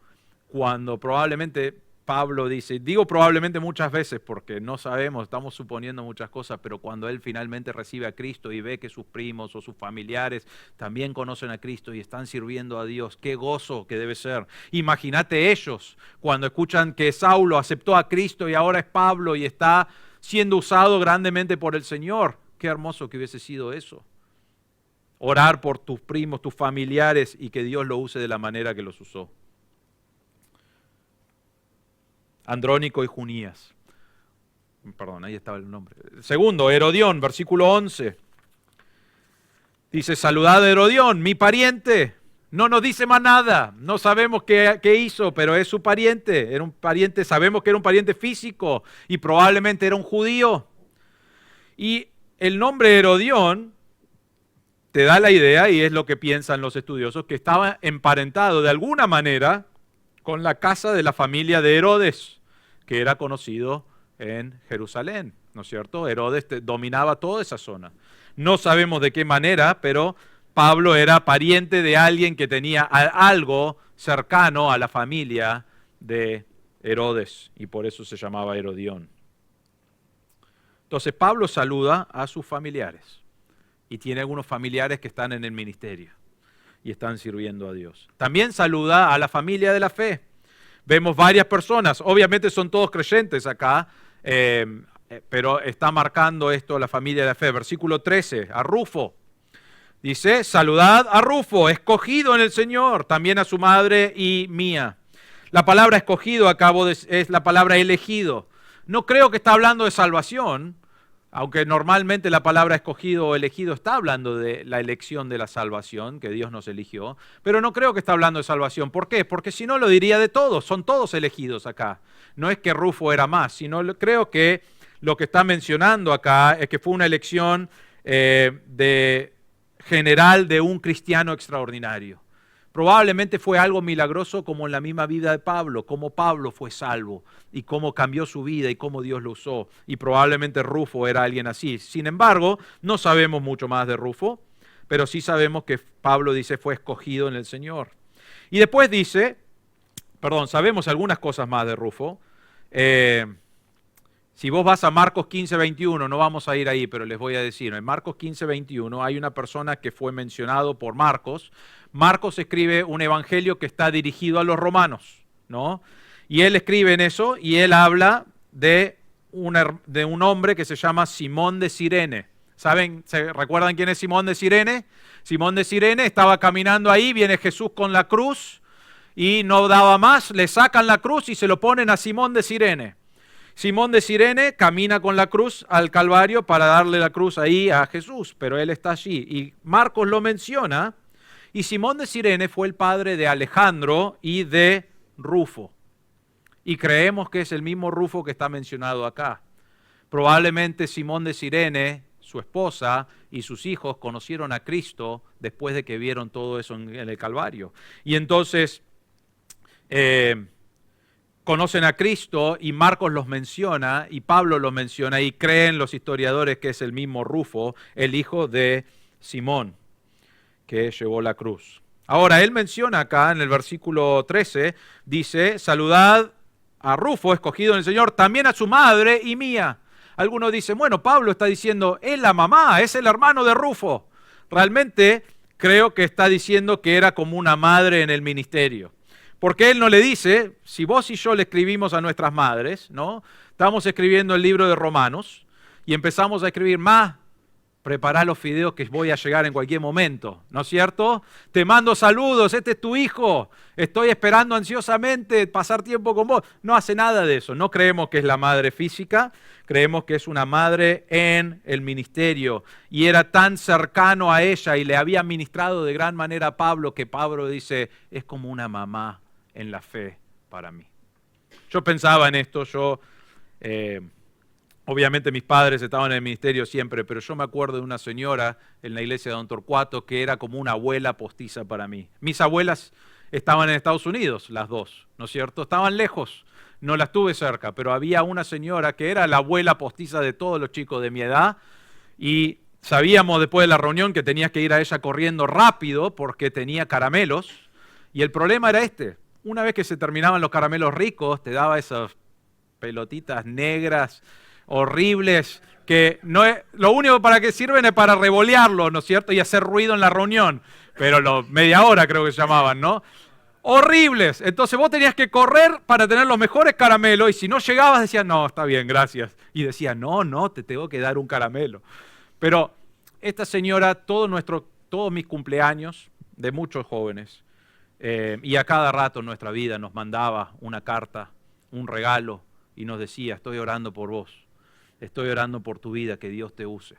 Cuando probablemente Pablo dice, digo probablemente muchas veces porque no sabemos, estamos suponiendo muchas cosas, pero cuando él finalmente recibe a Cristo y ve que sus primos o sus familiares también conocen a Cristo y están sirviendo a Dios, qué gozo que debe ser. Imagínate ellos cuando escuchan que Saulo aceptó a Cristo y ahora es Pablo y está siendo usado grandemente por el Señor. Qué hermoso que hubiese sido eso. Orar por tus primos, tus familiares y que Dios lo use de la manera que los usó. Andrónico y Junías. Perdón, ahí estaba el nombre. Segundo, Herodión, versículo 11. Dice, saludad a Herodión, mi pariente. No nos dice más nada. No sabemos qué hizo, pero es su pariente. Era un pariente, sabemos que era un pariente físico y probablemente era un judío. Y el nombre Herodión te da la idea, y es lo que piensan los estudiosos, que estaba emparentado de alguna manera con la casa de la familia de Herodes, que era conocido en Jerusalén, ¿no es cierto? Herodes dominaba toda esa zona. No sabemos de qué manera, pero Pablo era pariente de alguien que tenía algo cercano a la familia de Herodes, y por eso se llamaba Herodión. Entonces Pablo saluda a sus familiares, y tiene algunos familiares que están en el ministerio y están sirviendo a Dios. También saluda a la familia de la fe. Vemos varias personas, obviamente son todos creyentes acá, pero está marcando esto la familia de la fe. Versículo 13, a Rufo. Dice, saludad a Rufo, escogido en el Señor, también a su madre y mía. La palabra escogido acá es la palabra elegido. No creo que está hablando de salvación, aunque normalmente la palabra escogido o elegido está hablando de la elección de la salvación, que Dios nos eligió, pero no creo que está hablando de salvación. ¿Por qué? Porque si no lo diría de todos, son todos elegidos acá. No es que Rufo era más, sino creo que lo que está mencionando acá es que fue una elección general de un cristiano extraordinario. Probablemente fue algo milagroso como en la misma vida de Pablo, cómo Pablo fue salvo y cómo cambió su vida y cómo Dios lo usó. Y probablemente Rufo era alguien así. Sin embargo, no sabemos mucho más de Rufo, pero sí sabemos que Pablo dice fue escogido en el Señor. Y después dice, sabemos algunas cosas más de Rufo. Si vos vas a Marcos 15, 21, no vamos a ir ahí, pero les voy a decir, en Marcos 15, 21 hay una persona que fue mencionado por Marcos. Marcos escribe un evangelio que está dirigido a los romanos, ¿no? Y él escribe en eso y él habla de un hombre que se llama Simón de Cirene. ¿Recuerdan quién es Simón de Cirene? Simón de Cirene estaba caminando ahí, viene Jesús con la cruz y no daba más, le sacan la cruz y se lo ponen a Simón de Cirene. Simón de Cirene camina con la cruz al Calvario para darle la cruz ahí a Jesús, pero él está allí. Y Marcos lo menciona, y Simón de Cirene fue el padre de Alejandro y de Rufo. Y creemos que es el mismo Rufo que está mencionado acá. Probablemente Simón de Cirene, su esposa y sus hijos conocieron a Cristo después de que vieron todo eso en el Calvario. Y entonces conocen a Cristo y Marcos los menciona y Pablo los menciona y creen los historiadores que es el mismo Rufo, el hijo de Simón, que llevó la cruz. Ahora, él menciona acá en el versículo 13, dice, saludad a Rufo, escogido en el Señor, también a su madre y mía. Algunos dicen, bueno, Pablo está diciendo, es la mamá, es el hermano de Rufo. Realmente creo que está diciendo que era como una madre en el ministerio. Porque él no le dice, si vos y yo le escribimos a nuestras madres, ¿no? Estamos escribiendo el libro de Romanos y empezamos a escribir más, prepará los fideos que voy a llegar en cualquier momento, ¿no es cierto? Te mando saludos, este es tu hijo, estoy esperando ansiosamente pasar tiempo con vos. No hace nada de eso, no creemos que es la madre física, creemos que es una madre en el ministerio y era tan cercano a ella y le había ministrado de gran manera a Pablo que Pablo dice, es como una mamá en la fe para mí. Yo pensaba en esto, obviamente mis padres estaban en el ministerio siempre, pero yo me acuerdo de una señora en la iglesia de Don Torcuato que era como una abuela postiza para mí. Mis abuelas estaban en Estados Unidos, las dos, ¿no es cierto? Estaban lejos, no las tuve cerca, pero había una señora que era la abuela postiza de todos los chicos de mi edad y sabíamos después de la reunión que tenías que ir a ella corriendo rápido porque tenía caramelos y el problema era este. Una vez que se terminaban los caramelos ricos, te daba esas pelotitas negras horribles que no es, lo único para que sirven es para revolearlo, ¿no es cierto? Y hacer ruido en la reunión. Pero media hora creo que se llamaban, ¿no? Horribles. Entonces vos tenías que correr para tener los mejores caramelos y si no llegabas decías, no, está bien, gracias. Y decía, no, te tengo que dar un caramelo. Pero esta señora, todos mis cumpleaños de muchos jóvenes, y a cada rato en nuestra vida nos mandaba una carta, un regalo, y nos decía, estoy orando por vos, estoy orando por tu vida, que Dios te use.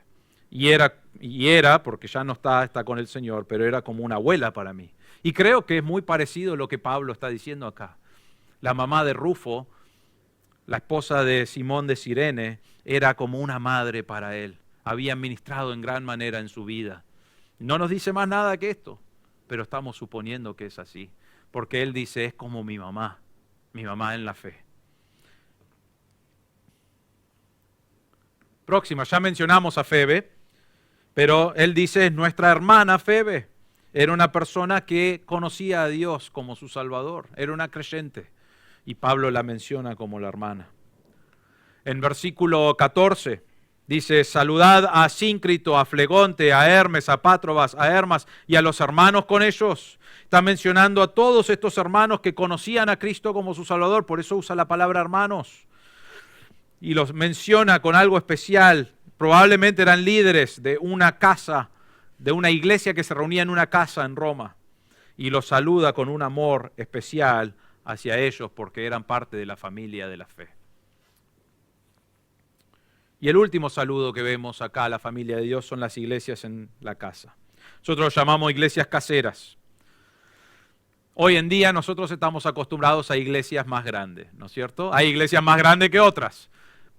Y era, porque ya no está con el Señor, pero era como una abuela para mí. Y creo que es muy parecido a lo que Pablo está diciendo acá. La mamá de Rufo, la esposa de Simón de Cirene, era como una madre para él. Había ministrado en gran manera en su vida. No nos dice más nada que esto, pero estamos suponiendo que es así. Porque él dice, es como mi mamá en la fe. Próxima, ya mencionamos a Febe, pero él dice, es nuestra hermana Febe. Era una persona que conocía a Dios como su Salvador, era una creyente. Y Pablo la menciona como la hermana. En versículo 14 dice, saludad a Síncrito, a Flegonte, a Hermes, a Pátrobas, a Hermas y a los hermanos con ellos. Está mencionando a todos estos hermanos que conocían a Cristo como su Salvador, por eso usa la palabra hermanos. Y los menciona con algo especial. Probablemente eran líderes de una casa, de una iglesia que se reunía en una casa en Roma. Y los saluda con un amor especial hacia ellos porque eran parte de la familia de la fe. Y el último saludo que vemos acá a la familia de Dios son las iglesias en la casa. Nosotros los llamamos iglesias caseras. Hoy en día nosotros estamos acostumbrados a iglesias más grandes, ¿no es cierto? Hay iglesias más grandes que otras.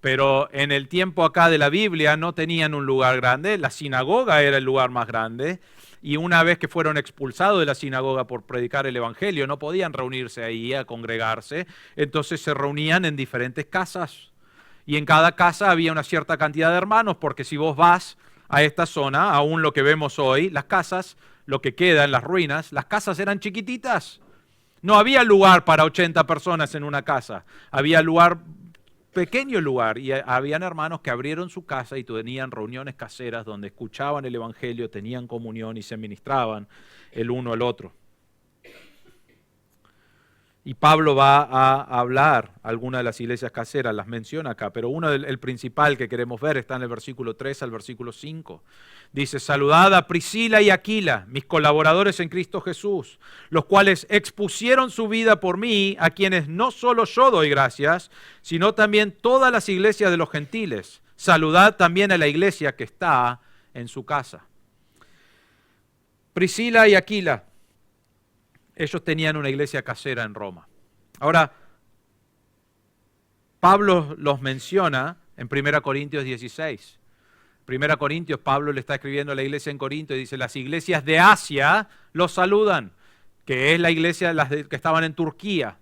Pero en el tiempo acá de la Biblia no tenían un lugar grande, la sinagoga era el lugar más grande y una vez que fueron expulsados de la sinagoga por predicar el evangelio no podían reunirse ahí a congregarse, entonces se reunían en diferentes casas y en cada casa había una cierta cantidad de hermanos porque si vos vas a esta zona, aún lo que vemos hoy, las casas, lo que queda en las ruinas, las casas eran chiquititas, no había lugar para 80 personas en una casa, había pequeño lugar y habían hermanos que abrieron su casa y tenían reuniones caseras donde escuchaban el evangelio, tenían comunión y se ministraban el uno al otro. Y Pablo va a hablar algunas de las iglesias caseras, las menciona acá, pero el principal que queremos ver está en el versículo 3 al versículo 5. Dice, saludad a Priscila y Aquila, mis colaboradores en Cristo Jesús, los cuales expusieron su vida por mí, a quienes no solo yo doy gracias, sino también todas las iglesias de los gentiles. Saludad también a la iglesia que está en su casa. Priscila y Aquila. Ellos tenían una iglesia casera en Roma. Ahora, Pablo los menciona en 1 Corintios 16. 1 Corintios, Pablo le está escribiendo a la iglesia en Corinto y dice, las iglesias de Asia los saludan, que es la iglesia que estaban en Turquía,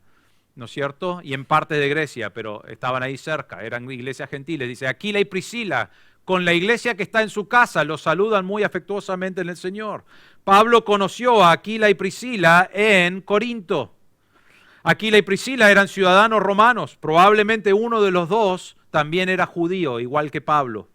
¿no es cierto? Y en parte de Grecia, pero estaban ahí cerca, eran iglesias gentiles. Dice, Aquila y Priscila, con la iglesia que está en su casa, los saludan muy afectuosamente en el Señor. Pablo conoció a Aquila y Priscila en Corinto. Aquila y Priscila eran ciudadanos romanos. Probablemente uno de los dos también era judío, igual que Pablo.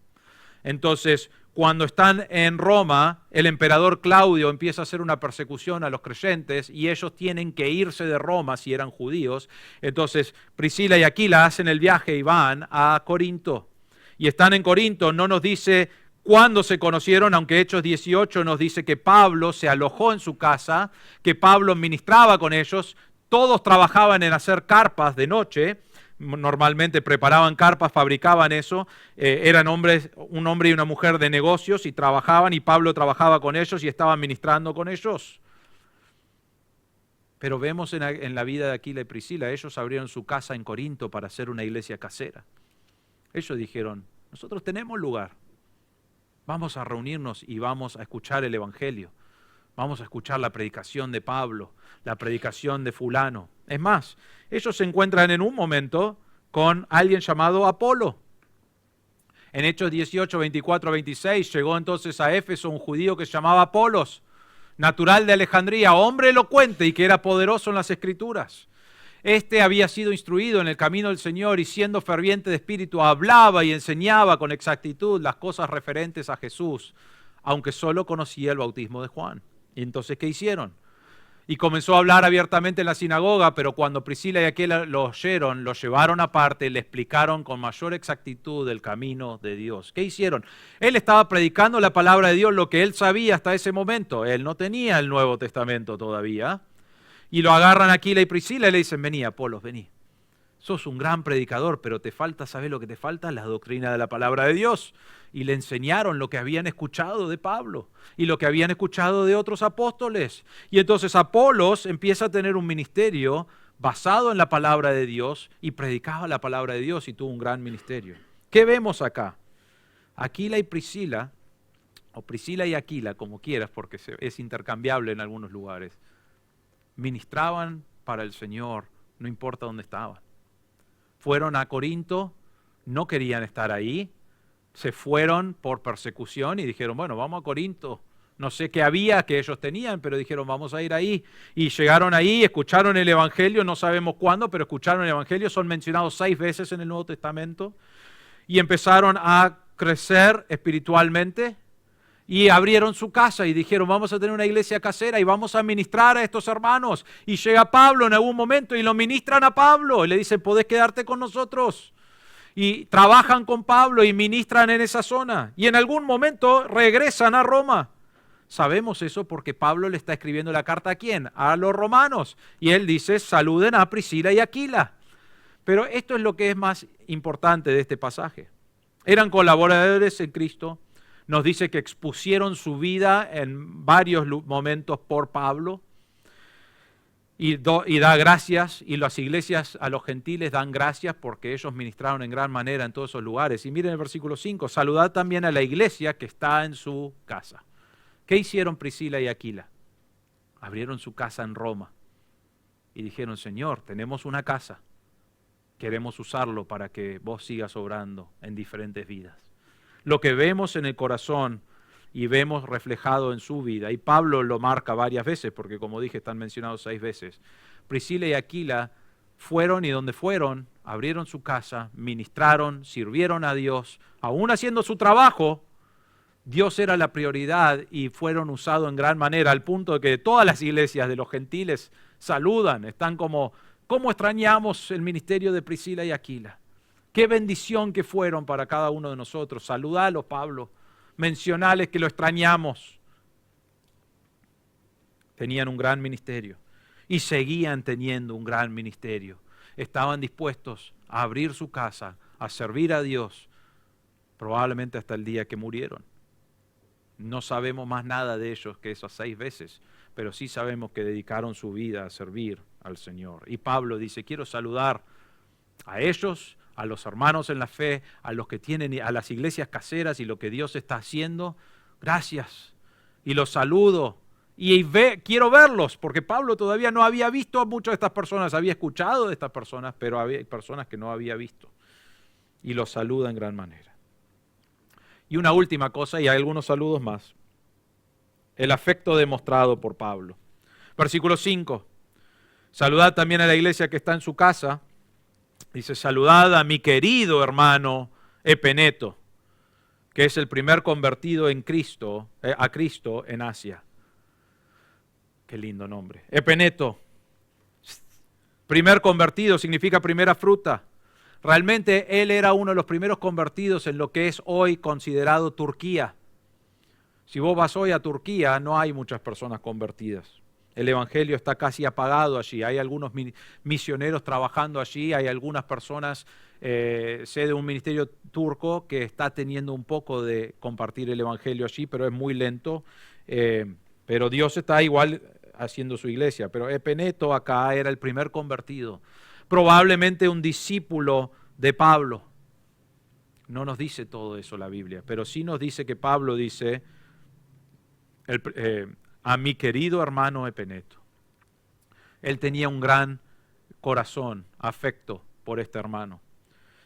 Entonces, cuando están en Roma, el emperador Claudio empieza a hacer una persecución a los creyentes y ellos tienen que irse de Roma si eran judíos. Entonces, Priscila y Aquila hacen el viaje y van a Corinto. Y están en Corinto, no nos dice cuándo se conocieron, aunque Hechos 18 nos dice que Pablo se alojó en su casa, que Pablo ministraba con ellos, todos trabajaban en hacer carpas de noche, normalmente preparaban carpas, fabricaban eso, eran hombres, un hombre y una mujer de negocios y trabajaban y Pablo trabajaba con ellos y estaba ministrando con ellos. Pero vemos en la vida de Aquila y Priscila, ellos abrieron su casa en Corinto para hacer una iglesia casera. Ellos dijeron, nosotros tenemos lugar, vamos a reunirnos y vamos a escuchar el Evangelio, vamos a escuchar la predicación de Pablo, la predicación de fulano. Es más, ellos se encuentran en un momento con alguien llamado Apolo. En Hechos 18, 24 a 26 llegó entonces a Éfeso un judío que se llamaba Apolos, natural de Alejandría, hombre elocuente y que era poderoso en las Escrituras. Este había sido instruido en el camino del Señor y siendo ferviente de espíritu hablaba y enseñaba con exactitud las cosas referentes a Jesús, aunque solo conocía el bautismo de Juan. Y entonces, ¿qué hicieron? Y comenzó a hablar abiertamente en la sinagoga, pero cuando Priscila y Aquila lo oyeron, lo llevaron aparte, le explicaron con mayor exactitud el camino de Dios. ¿Qué hicieron? Él estaba predicando la palabra de Dios, lo que él sabía hasta ese momento. Él no tenía el Nuevo Testamento todavía. Y lo agarran Aquila y Priscila y le dicen, vení, Apolos, vení. Sos un gran predicador, pero te falta, ¿sabés lo que te falta? La doctrina de la palabra de Dios. Y le enseñaron lo que habían escuchado de Pablo y lo que habían escuchado de otros apóstoles. Y entonces Apolos empieza a tener un ministerio basado en la palabra de Dios y predicaba la palabra de Dios y tuvo un gran ministerio. ¿Qué vemos acá? Aquila y Priscila, o Priscila y Aquila, como quieras, porque es intercambiable en algunos lugares, ministraban para el Señor, no importa dónde estaban. Fueron a Corinto, no querían estar ahí, se fueron por persecución y dijeron, bueno, vamos a Corinto. No sé qué había que ellos tenían, pero dijeron, vamos a ir ahí. Y llegaron ahí, escucharon el Evangelio, no sabemos cuándo, pero escucharon el Evangelio, son mencionados 6 veces en el Nuevo Testamento, y empezaron a crecer espiritualmente. Y abrieron su casa y dijeron, vamos a tener una iglesia casera y vamos a ministrar a estos hermanos. Y llega Pablo en algún momento y lo ministran a Pablo. Y le dicen, podés quedarte con nosotros. Y trabajan con Pablo y ministran en esa zona. Y en algún momento regresan a Roma. Sabemos eso porque Pablo le está escribiendo la carta ¿a quién? A los romanos. Y él dice, saluden a Priscila y Aquila. Pero esto es lo que es más importante de este pasaje. Eran colaboradores en Cristo. Nos dice que expusieron su vida en varios momentos por Pablo y da gracias, y las iglesias a los gentiles dan gracias porque ellos ministraron en gran manera en todos esos lugares. Y miren el versículo 5, saludad también a la iglesia que está en su casa. ¿Qué hicieron Priscila y Aquila? Abrieron su casa en Roma y dijeron, Señor, tenemos una casa, queremos usarlo para que vos sigas obrando en diferentes vidas. Lo que vemos en el corazón y vemos reflejado en su vida, y Pablo lo marca varias veces, porque como dije, están mencionados 6 veces. Priscila y Aquila fueron y donde fueron, abrieron su casa, ministraron, sirvieron a Dios, aún haciendo su trabajo, Dios era la prioridad y fueron usados en gran manera, al punto de que todas las iglesias de los gentiles saludan, están como ¿Cómo extrañamos el ministerio de Priscila y Aquila? Qué bendición que fueron para cada uno de nosotros. Saludalos, Pablo. Mencionales que lo extrañamos. Tenían un gran ministerio y seguían teniendo un gran ministerio. Estaban dispuestos a abrir su casa, a servir a Dios, probablemente hasta el día que murieron. No sabemos más nada de ellos que esas 6 veces, pero sí sabemos que dedicaron su vida a servir al Señor. Y Pablo dice, quiero saludar a ellos, a los hermanos en la fe, a los que tienen, a las iglesias caseras y lo que Dios está haciendo. Gracias. Y los saludo. Y quiero verlos, porque Pablo todavía no había visto a muchas de estas personas, había escuchado de estas personas, pero había personas que no había visto. Y los saluda en gran manera. Y una última cosa, y hay algunos saludos más. El afecto demostrado por Pablo. Versículo 5. Saludad también a la iglesia que está en su casa. Dice, saludad a mi querido hermano Epeneto, que es el primer convertido en Cristo, a Cristo en Asia. Qué lindo nombre. Epeneto, primer convertido, significa primera fruta. Realmente él era uno de los primeros convertidos en lo que es hoy considerado Turquía. Si vos vas hoy a Turquía, no hay muchas personas convertidas. El evangelio está casi apagado allí. Hay algunos misioneros trabajando allí, hay algunas personas, sé de un ministerio turco que está teniendo un poco de compartir el evangelio allí, pero es muy lento. Pero Dios está igual haciendo su iglesia. Pero Epeneto acá era el primer convertido, probablemente un discípulo de Pablo. No nos dice todo eso la Biblia, pero sí nos dice que Pablo dice a mi querido hermano Epeneto. Él tenía un gran corazón, afecto por este hermano.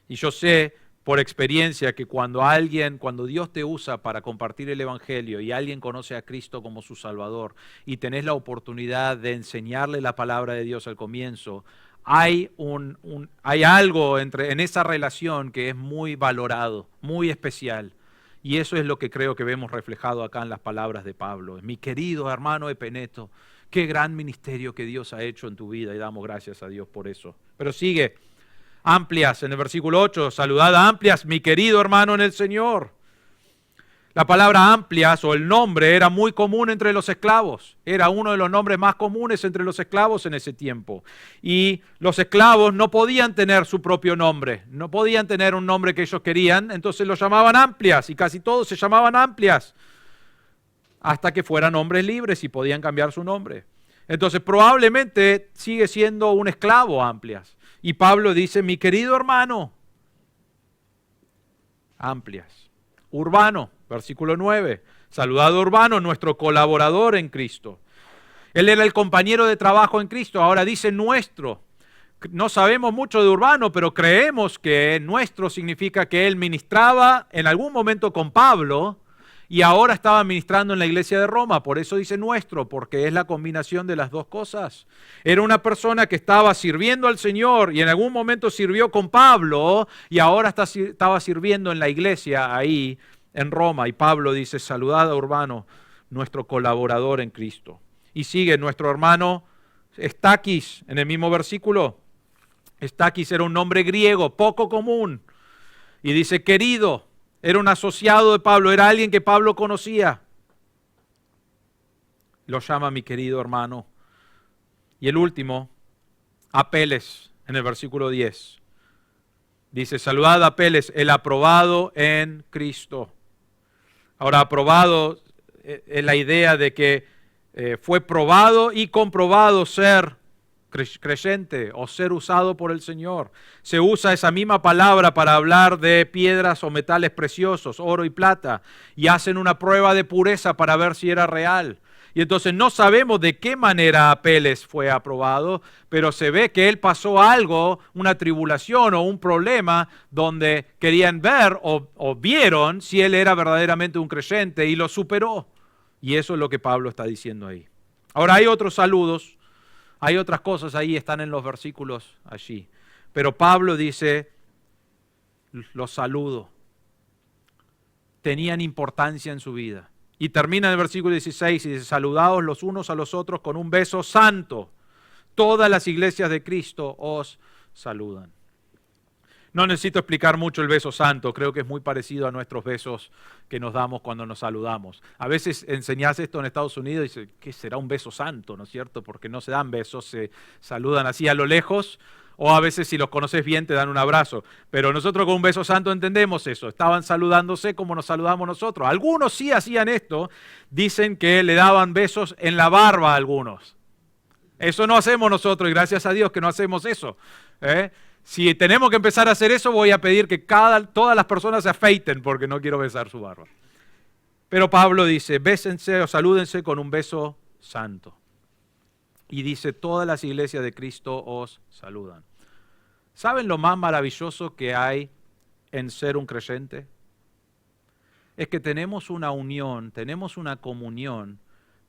Y yo sé por experiencia que cuando Dios te usa para compartir el evangelio y alguien conoce a Cristo como su Salvador y tenés la oportunidad de enseñarle la palabra de Dios al comienzo, hay algo en esa relación que es muy valorado, muy especial. Y eso es lo que creo que vemos reflejado acá en las palabras de Pablo. Mi querido hermano Epeneto, qué gran ministerio que Dios ha hecho en tu vida y damos gracias a Dios por eso. Pero sigue, Amplias, en el versículo 8, saludad a Amplias, mi querido hermano en el Señor. La palabra Amplias o el nombre era muy común entre los esclavos. Era uno de los nombres más comunes entre los esclavos en ese tiempo. Y los esclavos no podían tener su propio nombre. No podían tener un nombre que ellos querían. Entonces lo llamaban Amplias y casi todos se llamaban Amplias. Hasta que fueran hombres libres y podían cambiar su nombre. Entonces probablemente sigue siendo un esclavo Amplias. Y Pablo dice, mi querido hermano, Amplias. Urbano, versículo 9. Saludado Urbano, nuestro colaborador en Cristo. Él era el compañero de trabajo en Cristo, ahora dice nuestro. No sabemos mucho de Urbano, pero creemos que nuestro significa que él ministraba en algún momento con Pablo y ahora estaba ministrando en la iglesia de Roma. Por eso dice nuestro, porque es la combinación de las dos cosas. Era una persona que estaba sirviendo al Señor y en algún momento sirvió con Pablo y ahora estaba sirviendo en la iglesia ahí en Roma. Y Pablo dice, saludad a Urbano, nuestro colaborador en Cristo. Y sigue nuestro hermano Estaquis en el mismo versículo. Estaquis era un nombre griego, poco común. Y dice, querido, era un asociado de Pablo, era alguien que Pablo conocía. Lo llama mi querido hermano. Y el último, Apeles, en el versículo 10. Dice, saludad a Apeles, el aprobado en Cristo. Ahora, aprobado es la idea de que fue probado y comprobado ser creyente o ser usado por el Señor. Se usa esa misma palabra para hablar de piedras o metales preciosos, oro y plata, y hacen una prueba de pureza para ver si era real. Y entonces no sabemos de qué manera Apeles fue aprobado, pero se ve que él pasó algo, una tribulación o un problema donde querían ver o vieron si él era verdaderamente un creyente y lo superó. Y eso es lo que Pablo está diciendo ahí. Ahora hay otros saludos, hay otras cosas ahí, están en los versículos allí. Pero Pablo dice, los saludo. Tenían importancia en su vida. Y termina en el versículo 16 y dice, saludaos los unos a los otros con un beso santo. Todas las iglesias de Cristo os saludan. No necesito explicar mucho el beso santo, creo que es muy parecido a nuestros besos que nos damos cuando nos saludamos. A veces enseñás esto en Estados Unidos y dices, ¿qué será un beso santo? ¿No es cierto? Porque no se dan besos, se saludan así a lo lejos, o a veces si los conoces bien te dan un abrazo. Pero nosotros con un beso santo entendemos eso, estaban saludándose como nos saludamos nosotros. Algunos sí hacían esto, dicen que le daban besos en la barba a algunos. Eso no hacemos nosotros y gracias a Dios que no hacemos eso. Si tenemos que empezar a hacer eso, voy a pedir que todas las personas se afeiten porque no quiero besar su barba. Pero Pablo dice, bésense o salúdense con un beso santo. Y dice, todas las iglesias de Cristo os saludan. ¿Saben lo más maravilloso que hay en ser un creyente? Es que tenemos una unión, tenemos una comunión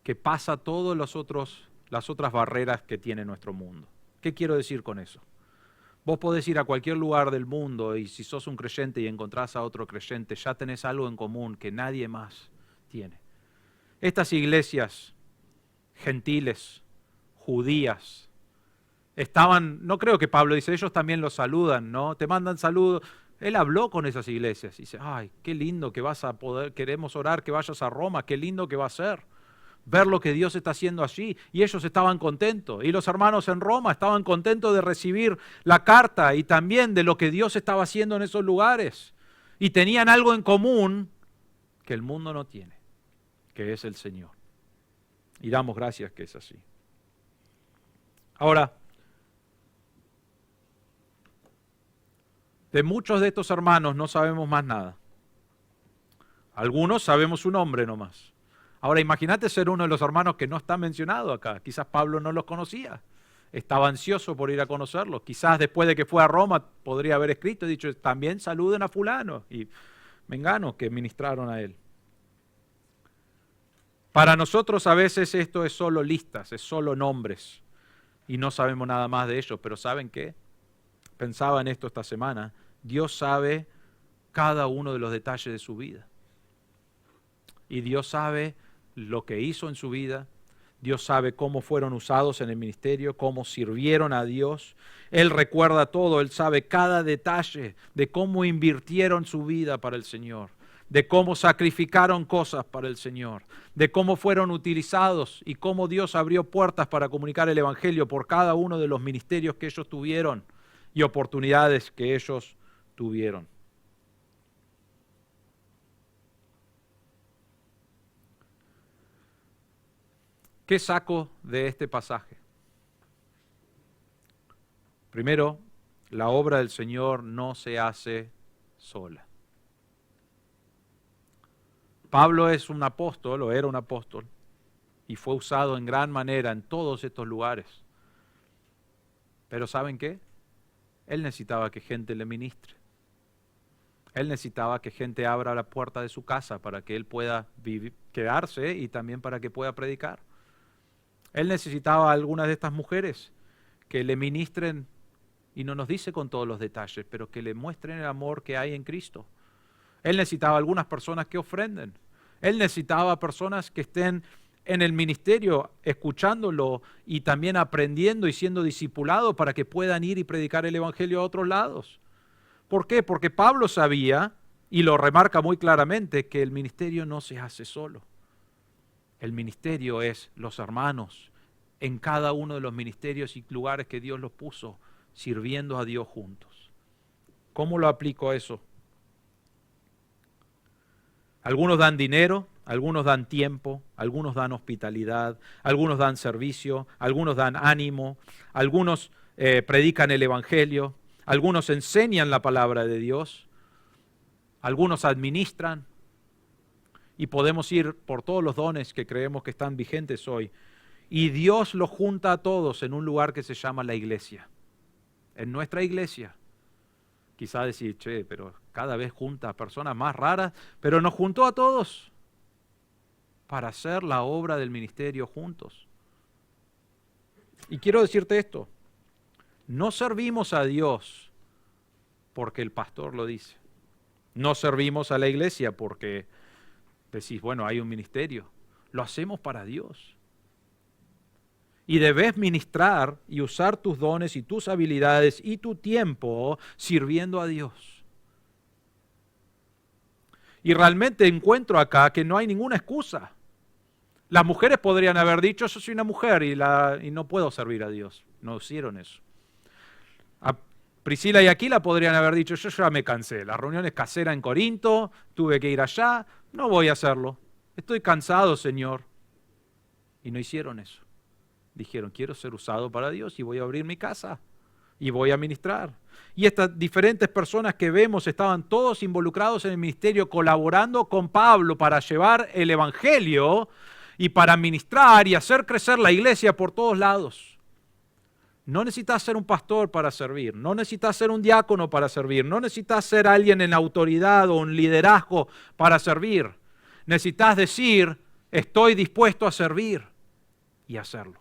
que pasa todas las otras barreras que tiene nuestro mundo. ¿Qué quiero decir con eso? Vos podés ir a cualquier lugar del mundo y si sos un creyente y encontrás a otro creyente, ya tenés algo en común que nadie más tiene. Estas iglesias gentiles, judías, no creo que Pablo dice, ellos también los saludan, ¿no? Te mandan saludos. Él habló con esas iglesias y dice, ay, qué lindo que vas a poder, queremos orar que vayas a Roma, qué lindo que va a ser. Ver lo que Dios está haciendo allí, y ellos estaban contentos, y los hermanos en Roma estaban contentos de recibir la carta y también de lo que Dios estaba haciendo en esos lugares, y tenían algo en común que el mundo no tiene, que es el Señor, y damos gracias que es así. Ahora, de muchos de estos hermanos no sabemos más nada, algunos sabemos su nombre nomás. Ahora imagínate ser uno de los hermanos que no está mencionado acá. Quizás Pablo no los conocía. Estaba ansioso por ir a conocerlos. Quizás después de que fue a Roma podría haber escrito y dicho, también saluden a fulano y mengano que ministraron a él. Para nosotros a veces esto es solo listas, es solo nombres y no sabemos nada más de ellos. Pero ¿saben qué? Pensaba en esto esta semana. Dios sabe cada uno de los detalles de su vida. Y Dios sabe lo que hizo en su vida, Dios sabe cómo fueron usados en el ministerio, cómo sirvieron a Dios. Él recuerda todo, Él sabe cada detalle de cómo invirtieron su vida para el Señor, de cómo sacrificaron cosas para el Señor, de cómo fueron utilizados y cómo Dios abrió puertas para comunicar el Evangelio por cada uno de los ministerios que ellos tuvieron y oportunidades que ellos tuvieron. ¿Qué saco de este pasaje? Primero, la obra del Señor no se hace sola. Pablo es un apóstol, o era un apóstol, y fue usado en gran manera en todos estos lugares. Pero ¿saben qué? Él necesitaba que gente le ministre. Él necesitaba que gente abra la puerta de su casa para que él pueda quedarse y también para que pueda predicar. Él necesitaba a algunas de estas mujeres que le ministren, y no nos dice con todos los detalles, pero que le muestren el amor que hay en Cristo. Él necesitaba algunas personas que ofrenden. Él necesitaba personas que estén en el ministerio escuchándolo y también aprendiendo y siendo discipulados para que puedan ir y predicar el Evangelio a otros lados. ¿Por qué? Porque Pablo sabía, y lo remarca muy claramente, que el ministerio no se hace solo. El ministerio es los hermanos en cada uno de los ministerios y lugares que Dios los puso, sirviendo a Dios juntos. ¿Cómo lo aplico a eso? Algunos dan dinero, algunos dan tiempo, algunos dan hospitalidad, algunos dan servicio, algunos dan ánimo, algunos predican el Evangelio, algunos enseñan la palabra de Dios, algunos administran. Y podemos ir por todos los dones que creemos que están vigentes hoy. Y Dios los junta a todos en un lugar que se llama la iglesia. En nuestra iglesia. Quizá decir, pero cada vez junta a personas más raras, pero nos juntó a todos para hacer la obra del ministerio juntos. Y quiero decirte esto, no servimos a Dios porque el pastor lo dice. No servimos a la iglesia porque decís, bueno, hay un ministerio. Lo hacemos para Dios. Y debes ministrar y usar tus dones y tus habilidades y tu tiempo sirviendo a Dios. Y realmente encuentro acá que no hay ninguna excusa. Las mujeres podrían haber dicho, yo soy una mujer y no puedo servir a Dios. No hicieron eso. A Priscila y Aquila podrían haber dicho, yo ya me cansé. Las reuniones caseras en Corinto, tuve que ir allá, no voy a hacerlo. Estoy cansado, Señor. Y no hicieron eso. Dijeron, quiero ser usado para Dios y voy a abrir mi casa y voy a ministrar. Y estas diferentes personas que vemos estaban todos involucrados en el ministerio, colaborando con Pablo para llevar el evangelio y para ministrar y hacer crecer la iglesia por todos lados. No necesitas ser un pastor para servir, no necesitas ser un diácono para servir, no necesitas ser alguien en autoridad o un liderazgo para servir. Necesitas decir, estoy dispuesto a servir y hacerlo.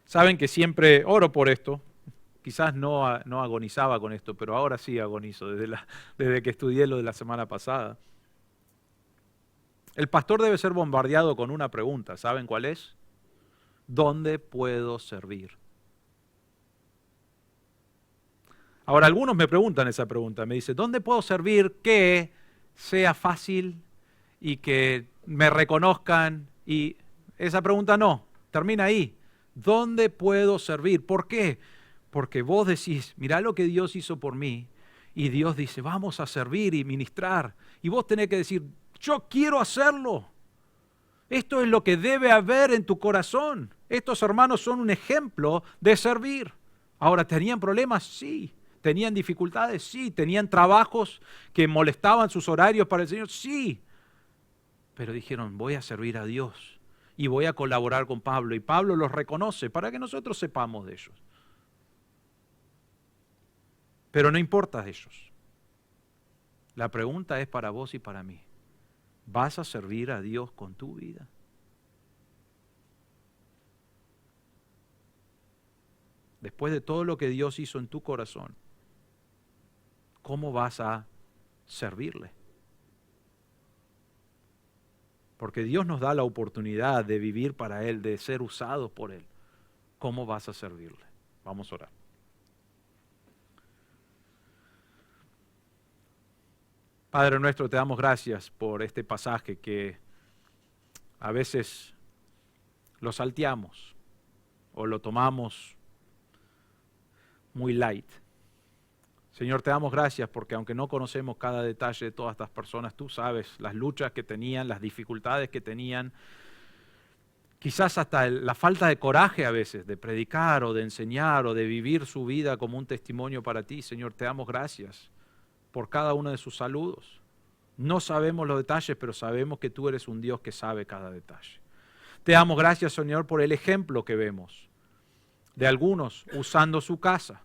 Saben que siempre oro por esto. Quizás no agonizaba con esto, pero ahora sí agonizo desde que estudié lo de la semana pasada. El pastor debe ser bombardeado con una pregunta. ¿Saben cuál es? ¿Dónde puedo servir? Ahora, algunos me preguntan esa pregunta. Me dicen, ¿dónde puedo servir que sea fácil y que me reconozcan? Y esa pregunta no, termina ahí. ¿Dónde puedo servir? ¿Por qué? Porque vos decís, mirá lo que Dios hizo por mí. Y Dios dice, vamos a servir y ministrar. Y vos tenés que decir, yo quiero hacerlo. Esto es lo que debe haber en tu corazón. Estos hermanos son un ejemplo de servir. Ahora, ¿tenían problemas? Sí. ¿Tenían dificultades? Sí. ¿Tenían trabajos que molestaban sus horarios para el Señor? Sí. Pero dijeron, voy a servir a Dios y voy a colaborar con Pablo. Y Pablo los reconoce para que nosotros sepamos de ellos. Pero no importa de ellos. La pregunta es para vos y para mí. ¿Vas a servir a Dios con tu vida? Después de todo lo que Dios hizo en tu corazón, ¿cómo vas a servirle? Porque Dios nos da la oportunidad de vivir para Él, de ser usados por Él. ¿Cómo vas a servirle? Vamos a orar. Padre nuestro, te damos gracias por este pasaje que a veces lo salteamos o lo tomamos muy light. Señor, te damos gracias porque aunque no conocemos cada detalle de todas estas personas, tú sabes las luchas que tenían, las dificultades que tenían, quizás hasta la falta de coraje a veces de predicar o de enseñar o de vivir su vida como un testimonio para ti. Señor, te damos gracias por cada uno de sus saludos. No sabemos los detalles, pero sabemos que tú eres un Dios que sabe cada detalle. Te damos gracias, Señor, por el ejemplo que vemos de algunos usando su casa,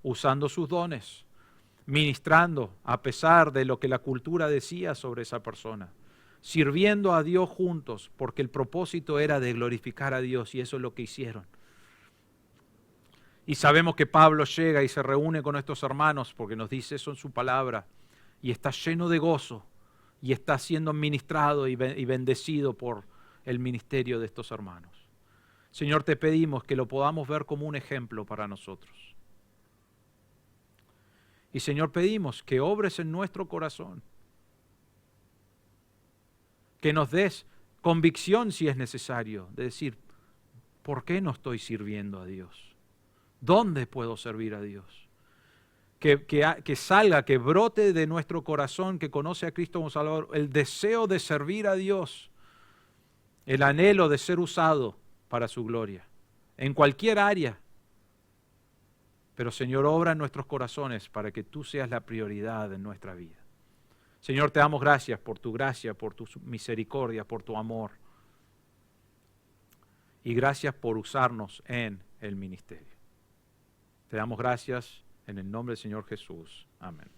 usando sus dones, ministrando a pesar de lo que la cultura decía sobre esa persona, sirviendo a Dios juntos, porque el propósito era de glorificar a Dios y eso es lo que hicieron. Y sabemos que Pablo llega y se reúne con estos hermanos porque nos dice eso en su palabra y está lleno de gozo y está siendo ministrado y bendecido por el ministerio de estos hermanos. Señor, te pedimos que lo podamos ver como un ejemplo para nosotros. Y Señor, pedimos que obres en nuestro corazón, que nos des convicción si es necesario, de decir, ¿por qué no estoy sirviendo a Dios? ¿Dónde puedo servir a Dios? Que salga, que brote de nuestro corazón que conoce a Cristo como Salvador, el deseo de servir a Dios, el anhelo de ser usado para su gloria, en cualquier área. Pero Señor, obra en nuestros corazones para que tú seas la prioridad en nuestra vida. Señor, te damos gracias por tu gracia, por tu misericordia, por tu amor. Y gracias por usarnos en el ministerio. Te damos gracias en el nombre del Señor Jesús. Amén.